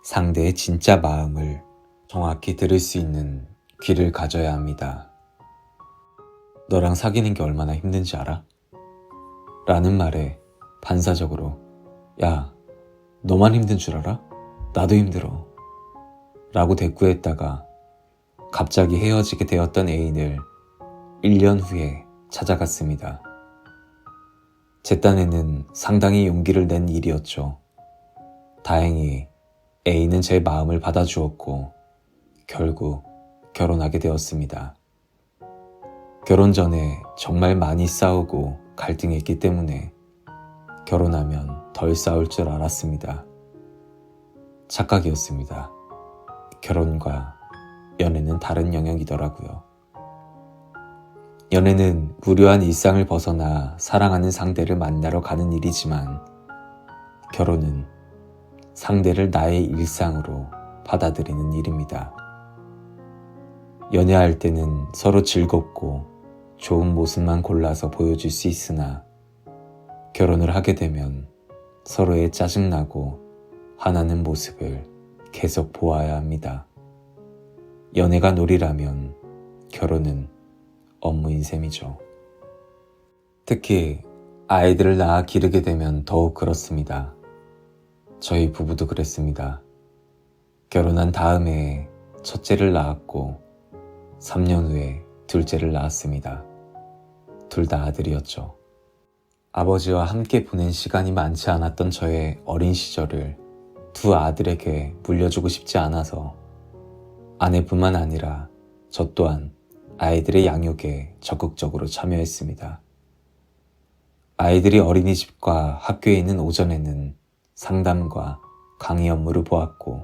상대의 진짜 마음을 정확히 들을 수 있는 귀를 가져야 합니다. 너랑 사귀는 게 얼마나 힘든지 알아? 라는 말에 반사적으로 야, 너만 힘든 줄 알아? 나도 힘들어. 라고 대꾸했다가 갑자기 헤어지게 되었던 애인을 1년 후에 찾아갔습니다. 제 딴에는 상당히 용기를 낸 일이었죠. 다행히 애인은 제 마음을 받아주었고 결국 결혼하게 되었습니다. 결혼 전에 정말 많이 싸우고 갈등했기 때문에 결혼하면 덜 싸울 줄 알았습니다. 착각이었습니다. 결혼과 연애는 다른 영역이더라고요. 연애는 무료한 일상을 벗어나 사랑하는 상대를 만나러 가는 일이지만 결혼은 상대를 나의 일상으로 받아들이는 일입니다. 연애할 때는 서로 즐겁고 좋은 모습만 골라서 보여줄 수 있으나 결혼을 하게 되면 서로의 짜증나고 화나는 모습을 계속 보아야 합니다. 연애가 놀이라면 결혼은 업무인 셈이죠. 특히 아이들을 낳아 기르게 되면 더욱 그렇습니다. 저희 부부도 그랬습니다. 결혼한 다음에 첫째를 낳았고 3년 후에 둘째를 낳았습니다. 둘 다 아들이었죠. 아버지와 함께 보낸 시간이 많지 않았던 저의 어린 시절을 두 아들에게 물려주고 싶지 않아서 아내뿐만 아니라 저 또한 아이들의 양육에 적극적으로 참여했습니다. 아이들이 어린이집과 학교에 있는 오전에는 상담과 강의 업무를 보았고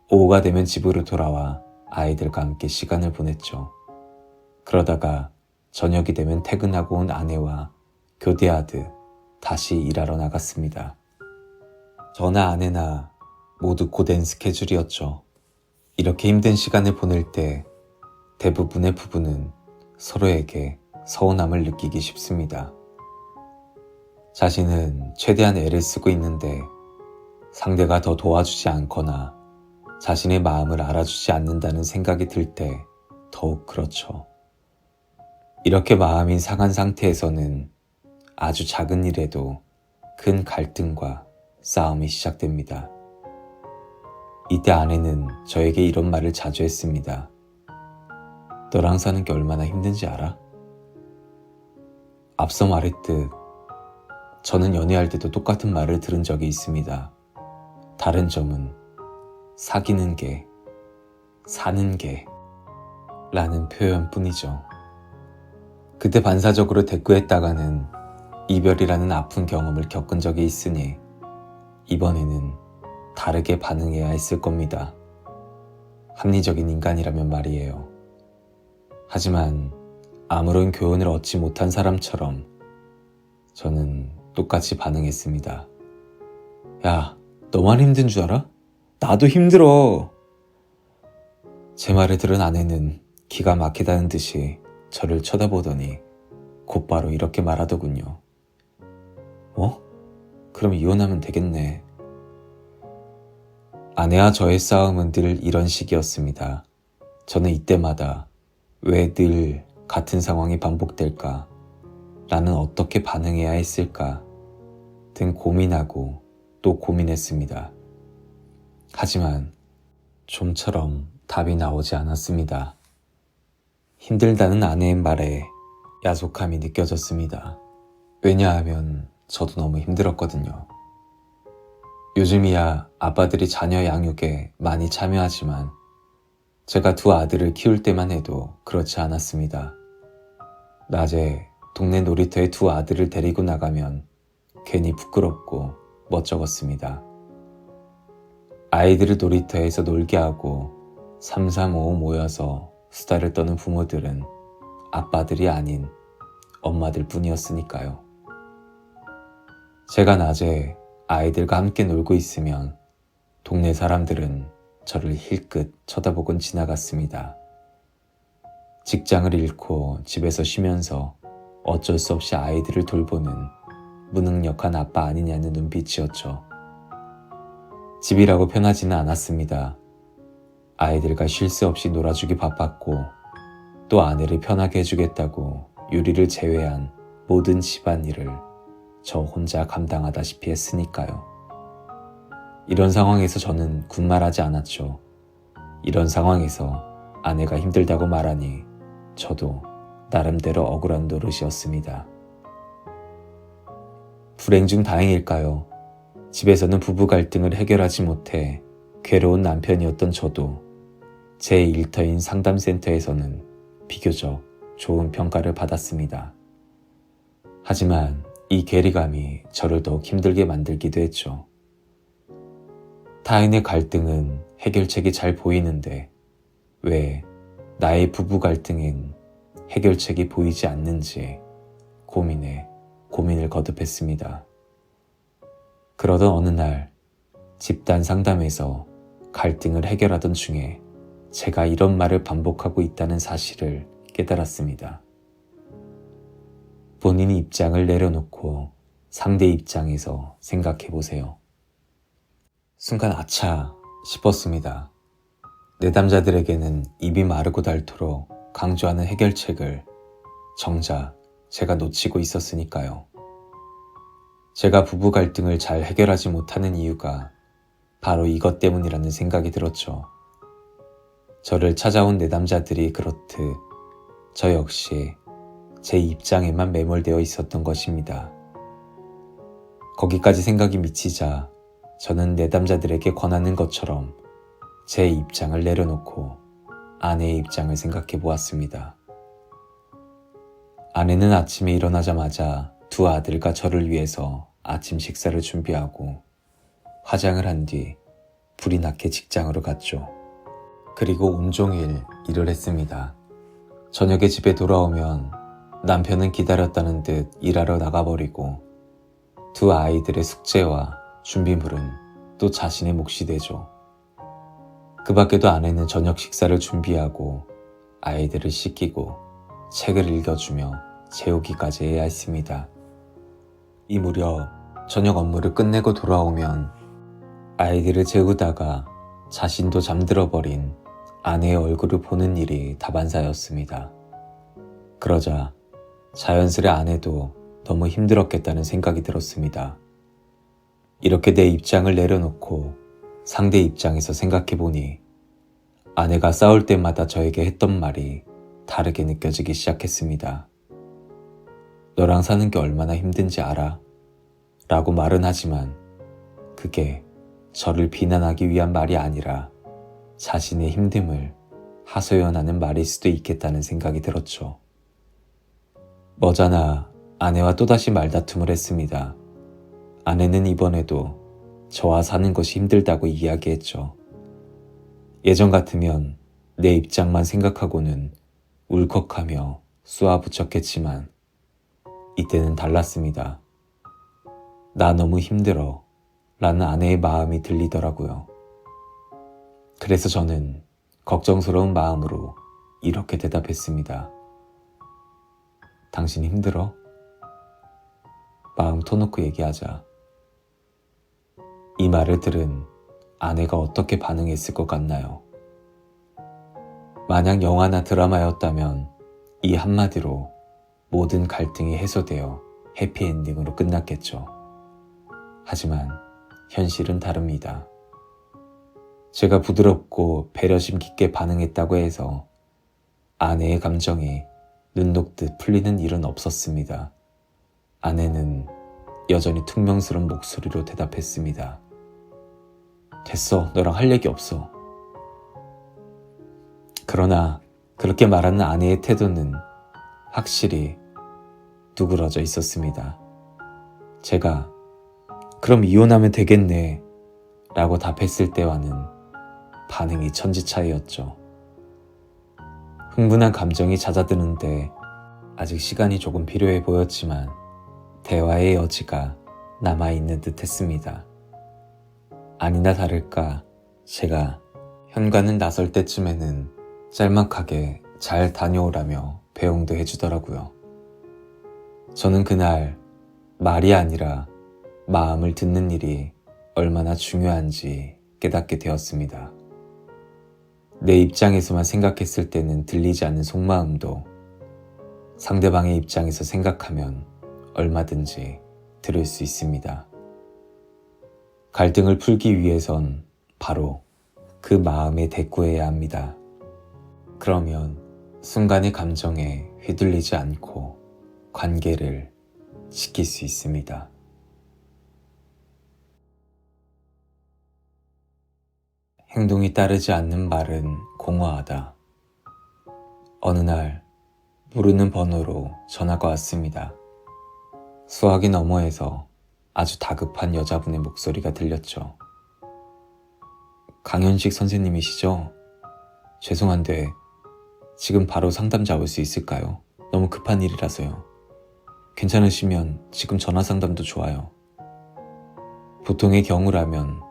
오후가 되면 집으로 돌아와 아이들과 함께 시간을 보냈죠. 그러다가 저녁이 되면 퇴근하고 온 아내와 교대하듯 다시 일하러 나갔습니다. 저나 아내나 모두 고된 스케줄이었죠. 이렇게 힘든 시간을 보낼 때 대부분의 부부는 서로에게 서운함을 느끼기 쉽습니다. 자신은 최대한 애를 쓰고 있는데 상대가 더 도와주지 않거나 자신의 마음을 알아주지 않는다는 생각이 들 때 더욱 그렇죠. 이렇게 마음이 상한 상태에서는 아주 작은 일에도 큰 갈등과 싸움이 시작됩니다. 이때 아내는 저에게 이런 말을 자주 했습니다. 너랑 사는 게 얼마나 힘든지 알아? 앞서 말했듯 저는 연애할 때도 똑같은 말을 들은 적이 있습니다. 다른 점은 사귀는 게, 사는 게 라는 표현뿐이죠. 그때 반사적으로 대꾸했다가는 이별이라는 아픈 경험을 겪은 적이 있으니 이번에는 다르게 반응해야 했을 겁니다. 합리적인 인간이라면 말이에요. 하지만 아무런 교훈을 얻지 못한 사람처럼 저는 똑같이 반응했습니다. 야, 너만 힘든 줄 알아? 나도 힘들어. 제 말을 들은 아내는 기가 막히다는 듯이 저를 쳐다보더니 곧바로 이렇게 말하더군요. 그럼 이혼하면 되겠네. 아내와 저의 싸움은 늘 이런 식이었습니다. 저는 이때마다 왜 늘 같은 상황이 반복될까? 나는 어떻게 반응해야 했을까? 등 고민하고 또 고민했습니다. 하지만 좀처럼 답이 나오지 않았습니다. 힘들다는 아내의 말에 야속함이 느껴졌습니다. 왜냐하면 저도 너무 힘들었거든요. 요즘이야 아빠들이 자녀 양육에 많이 참여하지만 제가 두 아들을 키울 때만 해도 그렇지 않았습니다. 낮에 동네 놀이터에 두 아들을 데리고 나가면 괜히 부끄럽고 멋쩍었습니다. 아이들을 놀이터에서 놀게 하고 335 모여서 수다를 떠는 부모들은 아빠들이 아닌 엄마들 뿐이었으니까요. 제가 낮에 아이들과 함께 놀고 있으면 동네 사람들은 저를 힐끗 쳐다보곤 지나갔습니다. 직장을 잃고 집에서 쉬면서 어쩔 수 없이 아이들을 돌보는 무능력한 아빠 아니냐는 눈빛이었죠. 집이라고 편하지는 않았습니다. 아이들과 쉴 새 없이 놀아주기 바빴고 또 아내를 편하게 해주겠다고 요리를 제외한 모든 집안일을 저 혼자 감당하다시피 했으니까요. 이런 상황에서 저는 군말하지 않았죠. 이런 상황에서 아내가 힘들다고 말하니 저도 나름대로 억울한 노릇이었습니다. 불행 중 다행일까요? 집에서는 부부 갈등을 해결하지 못해 괴로운 남편이었던 저도 제 일터인 상담센터에서는 비교적 좋은 평가를 받았습니다. 하지만 이 괴리감이 저를 더욱 힘들게 만들기도 했죠. 타인의 갈등은 해결책이 잘 보이는데 왜 나의 부부 갈등엔 해결책이 보이지 않는지 고민에 고민을 거듭했습니다. 그러던 어느 날 집단 상담에서 갈등을 해결하던 중에 제가 이런 말을 반복하고 있다는 사실을 깨달았습니다. 본인의 입장을 내려놓고 상대 입장에서 생각해 보세요. 순간 아차 싶었습니다. 내담자들에게는 입이 마르고 닳도록 강조하는 해결책을 정작 제가 놓치고 있었으니까요. 제가 부부 갈등을 잘 해결하지 못하는 이유가 바로 이것 때문이라는 생각이 들었죠. 저를 찾아온 내담자들이 그렇듯 저 역시 제 입장에만 매몰되어 있었던 것입니다. 거기까지 생각이 미치자 저는 내담자들에게 권하는 것처럼 제 입장을 내려놓고 아내의 입장을 생각해 보았습니다. 아내는 아침에 일어나자마자 두 아들과 저를 위해서 아침 식사를 준비하고 화장을 한 뒤 불이 나게 직장으로 갔죠. 그리고 온종일 일을 했습니다. 저녁에 집에 돌아오면 남편은 기다렸다는 듯 일하러 나가버리고 두 아이들의 숙제와 준비물은 또 자신의 몫이 되죠. 그 밖에도 아내는 저녁 식사를 준비하고 아이들을 씻기고 책을 읽어주며 재우기까지 해야 했습니다. 이 무렵 저녁 업무를 끝내고 돌아오면 아이들을 재우다가 자신도 잠들어버린 아내의 얼굴을 보는 일이 다반사였습니다. 그러자 자연스레 아내도 너무 힘들었겠다는 생각이 들었습니다. 이렇게 내 입장을 내려놓고 상대 입장에서 생각해보니 아내가 싸울 때마다 저에게 했던 말이 다르게 느껴지기 시작했습니다. 너랑 사는 게 얼마나 힘든지 알아? 라고 말은 하지만 그게 저를 비난하기 위한 말이 아니라 자신의 힘듦을 하소연하는 말일 수도 있겠다는 생각이 들었죠. 머지않아 아내와 또다시 말다툼을 했습니다. 아내는 이번에도 저와 사는 것이 힘들다고 이야기했죠. 예전 같으면 내 입장만 생각하고는 울컥하며 쏘아붙였겠지만 이때는 달랐습니다. 나 너무 힘들어 라는 아내의 마음이 들리더라고요. 그래서 저는 걱정스러운 마음으로 이렇게 대답했습니다. 당신 힘들어? 마음 터놓고 얘기하자. 이 말을 들은 아내가 어떻게 반응했을 것 같나요? 만약 영화나 드라마였다면 이 한마디로 모든 갈등이 해소되어 해피엔딩으로 끝났겠죠. 하지만 현실은 다릅니다. 제가 부드럽고 배려심 깊게 반응했다고 해서 아내의 감정이 눈 녹듯 풀리는 일은 없었습니다. 아내는 여전히 퉁명스러운 목소리로 대답했습니다. 됐어, 너랑 할 얘기 없어. 그러나 그렇게 말하는 아내의 태도는 확실히 누그러져 있었습니다. 제가 그럼 이혼하면 되겠네 라고 답했을 때와는 반응이 천지 차이였죠. 흥분한 감정이 잦아드는데 아직 시간이 조금 필요해 보였지만 대화의 여지가 남아있는 듯 했습니다. 아니나 다를까 제가 현관을 나설 때쯤에는 짤막하게 잘 다녀오라며 배웅도 해주더라고요. 저는 그날 말이 아니라 마음을 듣는 일이 얼마나 중요한지 깨닫게 되었습니다. 내 입장에서만 생각했을 때는 들리지 않는 속마음도 상대방의 입장에서 생각하면 얼마든지 들을 수 있습니다. 갈등을 풀기 위해선 바로 그 마음에 대꾸해야 합니다. 그러면 순간의 감정에 휘둘리지 않고 관계를 지킬 수 있습니다. 행동이 따르지 않는 말은 공허하다. 어느 날 모르는 번호로 전화가 왔습니다. 수화기 너머에서 아주 다급한 여자분의 목소리가 들렸죠. 강현식 선생님이시죠? 죄송한데 지금 바로 상담 잡을 수 있을까요? 너무 급한 일이라서요. 괜찮으시면 지금 전화 상담도 좋아요. 보통의 경우라면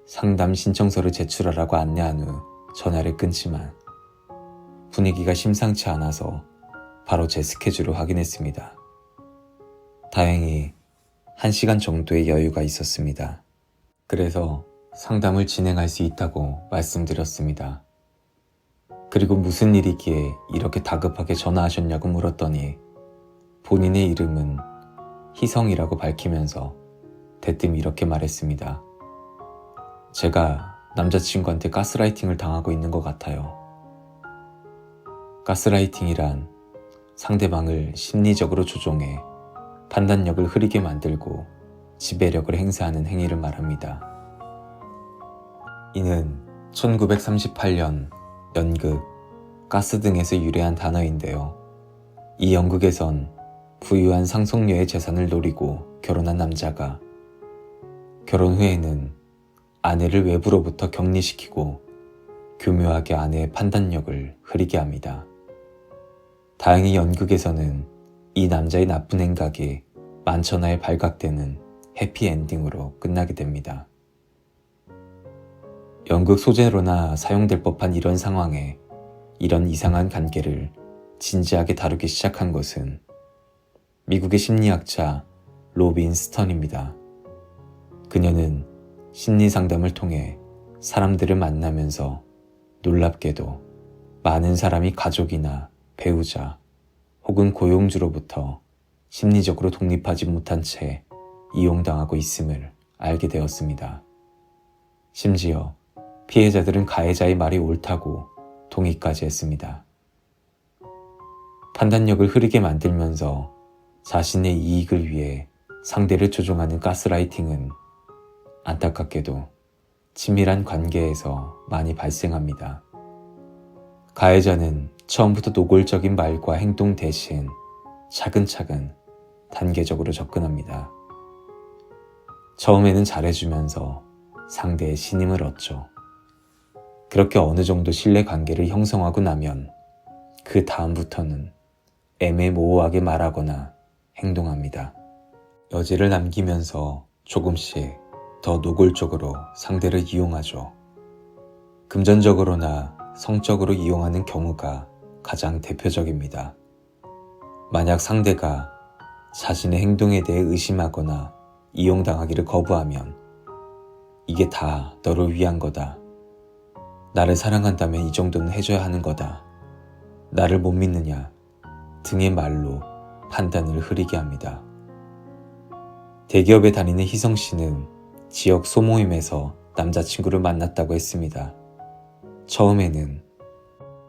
상담 신청서를 제출하라고 안내한 후 전화를 끊지만 분위기가 심상치 않아서 바로 제 스케줄을 확인했습니다. 다행히 1시간 정도의 여유가 있었습니다. 그래서 상담을 진행할 수 있다고 말씀드렸습니다. 그리고 무슨 일이기에 이렇게 다급하게 전화하셨냐고 물었더니 본인의 이름은 희성이라고 밝히면서 대뜸 이렇게 말했습니다. 제가 남자친구한테 가스라이팅을 당하고 있는 것 같아요. 가스라이팅이란 상대방을 심리적으로 조종해 판단력을 흐리게 만들고 지배력을 행사하는 행위를 말합니다. 이는 1938년 연극 가스 등에서 유래한 단어인데요. 이 연극에선 부유한 상속녀의 재산을 노리고 결혼한 남자가 결혼 후에는 아내를 외부로부터 격리시키고 교묘하게 아내의 판단력을 흐리게 합니다. 다행히 연극에서는 이 남자의 나쁜 행각이 만천하에 발각되는 해피엔딩으로 끝나게 됩니다. 연극 소재로나 사용될 법한 이런 상황에 이런 이상한 관계를 진지하게 다루기 시작한 것은 미국의 심리학자 로빈 스턴입니다. 그녀는 심리 상담을 통해 사람들을 만나면서 놀랍게도 많은 사람이 가족이나 배우자 혹은 고용주로부터 심리적으로 독립하지 못한 채 이용당하고 있음을 알게 되었습니다. 심지어 피해자들은 가해자의 말이 옳다고 동의까지 했습니다. 판단력을 흐리게 만들면서 자신의 이익을 위해 상대를 조종하는 가스라이팅은 안타깝게도 친밀한 관계에서 많이 발생합니다. 가해자는 처음부터 노골적인 말과 행동 대신 차근차근 단계적으로 접근합니다. 처음에는 잘해주면서 상대의 신임을 얻죠. 그렇게 어느 정도 신뢰 관계를 형성하고 나면 그 다음부터는 애매모호하게 말하거나 행동합니다. 여지를 남기면서 조금씩 더 노골적으로 상대를 이용하죠. 금전적으로나 성적으로 이용하는 경우가 가장 대표적입니다. 만약 상대가 자신의 행동에 대해 의심하거나 이용당하기를 거부하면 이게 다 너를 위한 거다. 나를 사랑한다면 이 정도는 해줘야 하는 거다. 나를 못 믿느냐 등의 말로 판단을 흐리게 합니다. 대기업에 다니는 희성 씨는 지역 소모임에서 남자친구를 만났다고 했습니다. 처음에는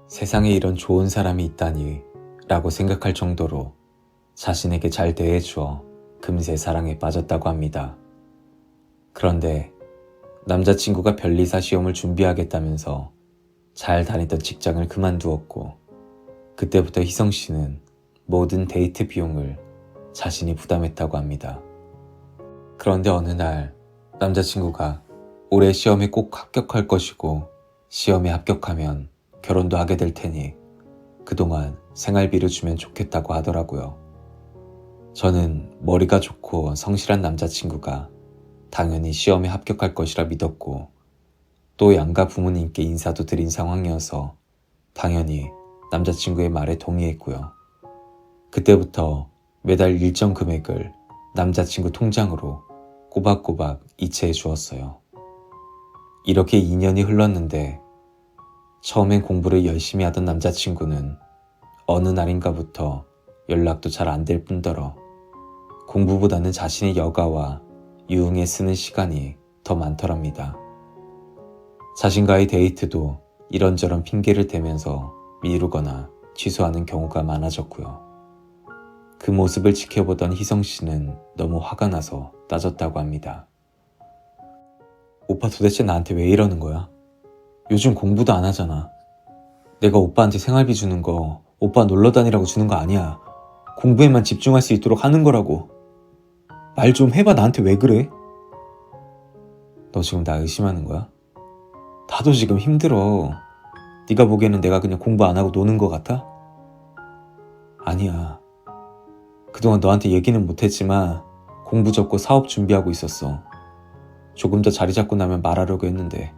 세상에 이런 좋은 사람이 있다니 라고 생각할 정도로 자신에게 잘 대해주어 금세 사랑에 빠졌다고 합니다. 그런데 남자친구가 변리사 시험을 준비하겠다면서 잘 다니던 직장을 그만두었고 그때부터 희성 씨는 모든 데이트 비용을 자신이 부담했다고 합니다. 그런데 어느 날 남자친구가 올해 시험에 꼭 합격할 것이고 시험에 합격하면 결혼도 하게 될 테니 그동안 생활비를 주면 좋겠다고 하더라고요. 저는 머리가 좋고 성실한 남자친구가 당연히 시험에 합격할 것이라 믿었고 또 양가 부모님께 인사도 드린 상황이어서 당연히 남자친구의 말에 동의했고요. 그때부터 매달 일정 금액을 남자친구 통장으로 꼬박꼬박 이체해 주었어요. 이렇게 2년이 흘렀는데 처음엔 공부를 열심히 하던 남자친구는 어느 날인가부터 연락도 잘 안 될 뿐더러 공부보다는 자신의 여가와 유흥에 쓰는 시간이 더 많더랍니다. 자신과의 데이트도 이런저런 핑계를 대면서 미루거나 취소하는 경우가 많아졌고요. 그 모습을 지켜보던 희성 씨는 너무 화가 나서 따졌다고 합니다. 오빠 도대체 나한테 왜 이러는 거야? 요즘 공부도 안 하잖아. 내가 오빠한테 생활비 주는 거 오빠 놀러 다니라고 주는 거 아니야. 공부에만 집중할 수 있도록 하는 거라고. 말 좀 해봐. 나한테 왜 그래? 너 지금 나 의심하는 거야? 나도 지금 힘들어. 네가 보기에는 내가 그냥 공부 안 하고 노는 거 같아? 아니야. 그동안 너한테 얘기는 못했지만 공부 접고 사업 준비하고 있었어. 조금 더 자리 잡고 나면 말하려고 했는데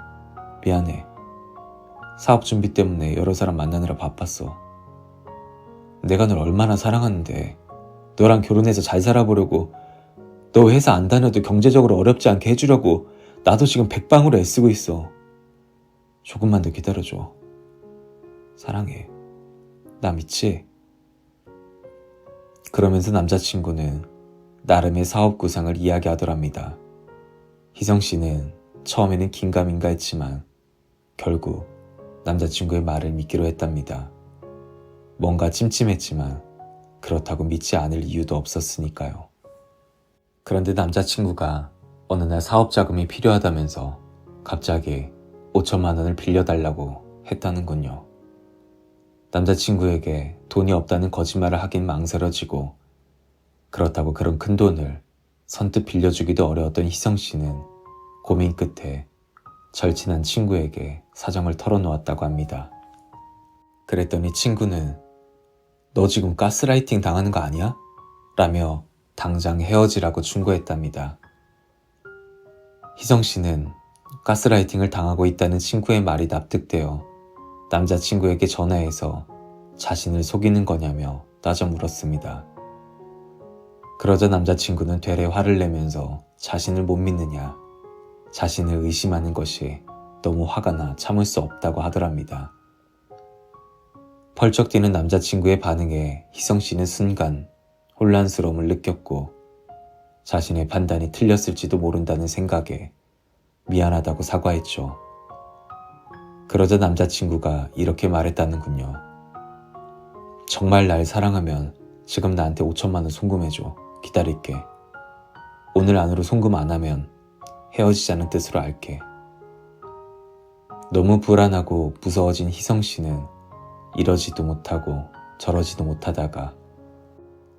미안해. 사업 준비 때문에 여러 사람 만나느라 바빴어. 내가 널 얼마나 사랑하는데 너랑 결혼해서 잘 살아보려고 너 회사 안 다녀도 경제적으로 어렵지 않게 해주려고 나도 지금 백방으로 애쓰고 있어. 조금만 더 기다려줘. 사랑해. 나 믿지? 그러면서 남자친구는 나름의 사업 구상을 이야기하더랍니다. 희성 씨는 처음에는 긴가민가 했지만 결국 남자친구의 말을 믿기로 했답니다. 뭔가 찜찜했지만 그렇다고 믿지 않을 이유도 없었으니까요. 그런데 남자친구가 어느 날 사업 자금이 필요하다면서 갑자기 5천만 원을 빌려달라고 했다는군요. 남자친구에게 돈이 없다는 거짓말을 하긴 망설여지고 그렇다고 그런 큰 돈을 선뜻 빌려주기도 어려웠던 희성 씨는 고민 끝에 절친한 친구에게 사정을 털어놓았다고 합니다. 그랬더니 친구는 너 지금 가스라이팅 당하는 거 아니야? 라며 당장 헤어지라고 충고했답니다. 희성 씨는 가스라이팅을 당하고 있다는 친구의 말이 납득되어 남자친구에게 전화해서 자신을 속이는 거냐며 따져 물었습니다. 그러자 남자친구는 되레 화를 내면서 자신을 못 믿느냐, 자신을 의심하는 것이 너무 화가 나 참을 수 없다고 하더랍니다. 펄쩍 뛰는 남자친구의 반응에 희성 씨는 순간 혼란스러움을 느꼈고 자신의 판단이 틀렸을지도 모른다는 생각에 미안하다고 사과했죠. 그러자 남자친구가 이렇게 말했다는군요. 정말 날 사랑하면 지금 나한테 5천만 원 송금해줘. 기다릴게. 오늘 안으로 송금 안 하면 헤어지자는 뜻으로 알게. 너무 불안하고 무서워진 희성 씨는 이러지도 못하고 저러지도 못하다가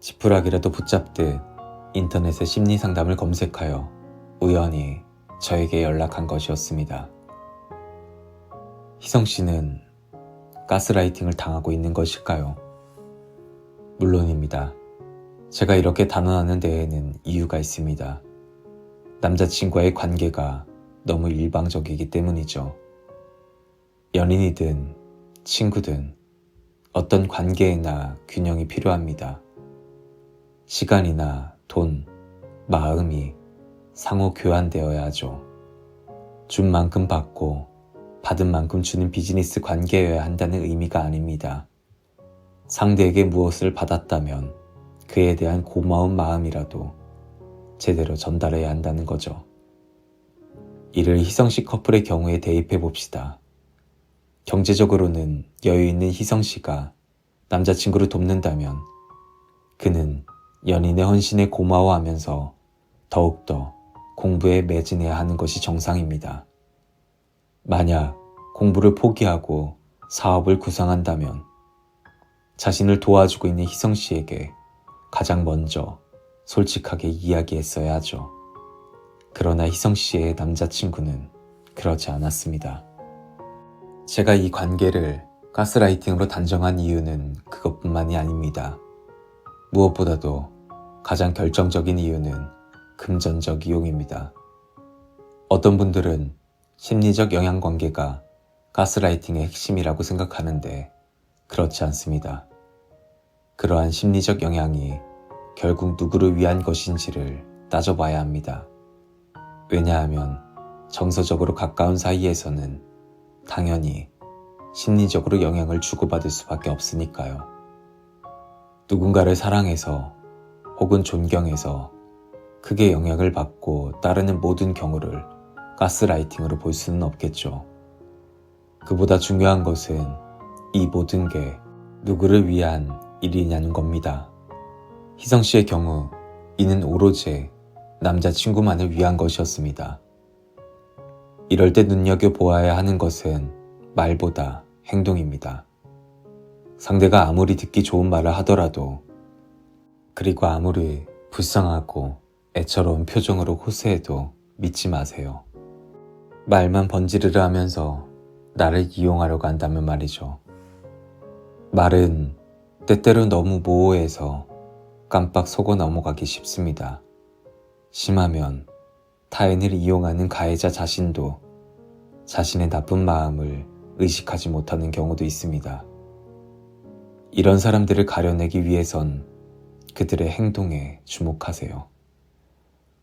지푸라기라도 붙잡듯 인터넷에 심리상담을 검색하여 우연히 저에게 연락한 것이었습니다. 희성 씨는 가스라이팅을 당하고 있는 것일까요? 물론입니다. 제가 이렇게 단언하는 데에는 이유가 있습니다. 남자친구와의 관계가 너무 일방적이기 때문이죠. 연인이든 친구든 어떤 관계에나 균형이 필요합니다. 시간이나 돈, 마음이 상호 교환되어야 하죠. 준 만큼 받고 받은 만큼 주는 비즈니스 관계여야 한다는 의미가 아닙니다. 상대에게 무엇을 받았다면 그에 대한 고마운 마음이라도 제대로 전달해야 한다는 거죠. 이를 희성씨 커플의 경우에 대입해 봅시다. 경제적으로는 여유 있는 희성씨가 남자친구를 돕는다면 그는 연인의 헌신에 고마워하면서 더욱더 공부에 매진해야 하는 것이 정상입니다. 만약 공부를 포기하고 사업을 구상한다면 자신을 도와주고 있는 희성 씨에게 가장 먼저 솔직하게 이야기했어야 하죠. 그러나 희성 씨의 남자친구는 그러지 않았습니다. 제가 이 관계를 가스라이팅으로 단정한 이유는 그것뿐만이 아닙니다. 무엇보다도 가장 결정적인 이유는 금전적 이용입니다. 어떤 분들은 심리적 영향관계가 가스라이팅의 핵심이라고 생각하는데 그렇지 않습니다. 그러한 심리적 영향이 결국 누구를 위한 것인지를 따져봐야 합니다. 왜냐하면 정서적으로 가까운 사이에서는 당연히 심리적으로 영향을 주고받을 수밖에 없으니까요. 누군가를 사랑해서 혹은 존경해서 크게 영향을 받고 따르는 모든 경우를 가스라이팅으로 볼 수는 없겠죠. 그보다 중요한 것은 이 모든 게 누구를 위한 일이냐는 겁니다. 희성 씨의 경우 이는 오로지 남자친구만을 위한 것이었습니다. 이럴 때 눈여겨보아야 하는 것은 말보다 행동입니다. 상대가 아무리 듣기 좋은 말을 하더라도 그리고 아무리 불쌍하고 애처로운 표정으로 호소해도 믿지 마세요. 말만 번지르르 하면서 나를 이용하려고 한다면 말이죠. 말은 때때로 너무 모호해서 깜빡 속어 넘어가기 쉽습니다. 심하면 타인을 이용하는 가해자 자신도 자신의 나쁜 마음을 의식하지 못하는 경우도 있습니다. 이런 사람들을 가려내기 위해선 그들의 행동에 주목하세요.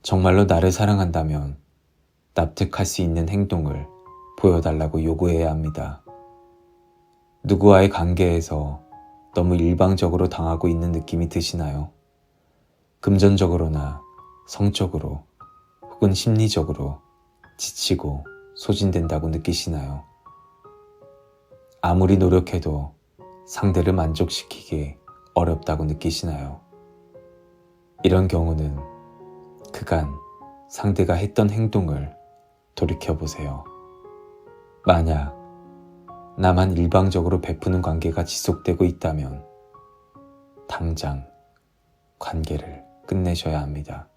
정말로 나를 사랑한다면 납득할 수 있는 행동을 보여달라고 요구해야 합니다. 누구와의 관계에서 너무 일방적으로 당하고 있는 느낌이 드시나요? 금전적으로나 성적으로 혹은 심리적으로 지치고 소진된다고 느끼시나요? 아무리 노력해도 상대를 만족시키기 어렵다고 느끼시나요? 이런 경우는 그간 상대가 했던 행동을 돌이켜보세요. 만약 나만 일방적으로 베푸는 관계가 지속되고 있다면 당장 관계를 끝내셔야 합니다.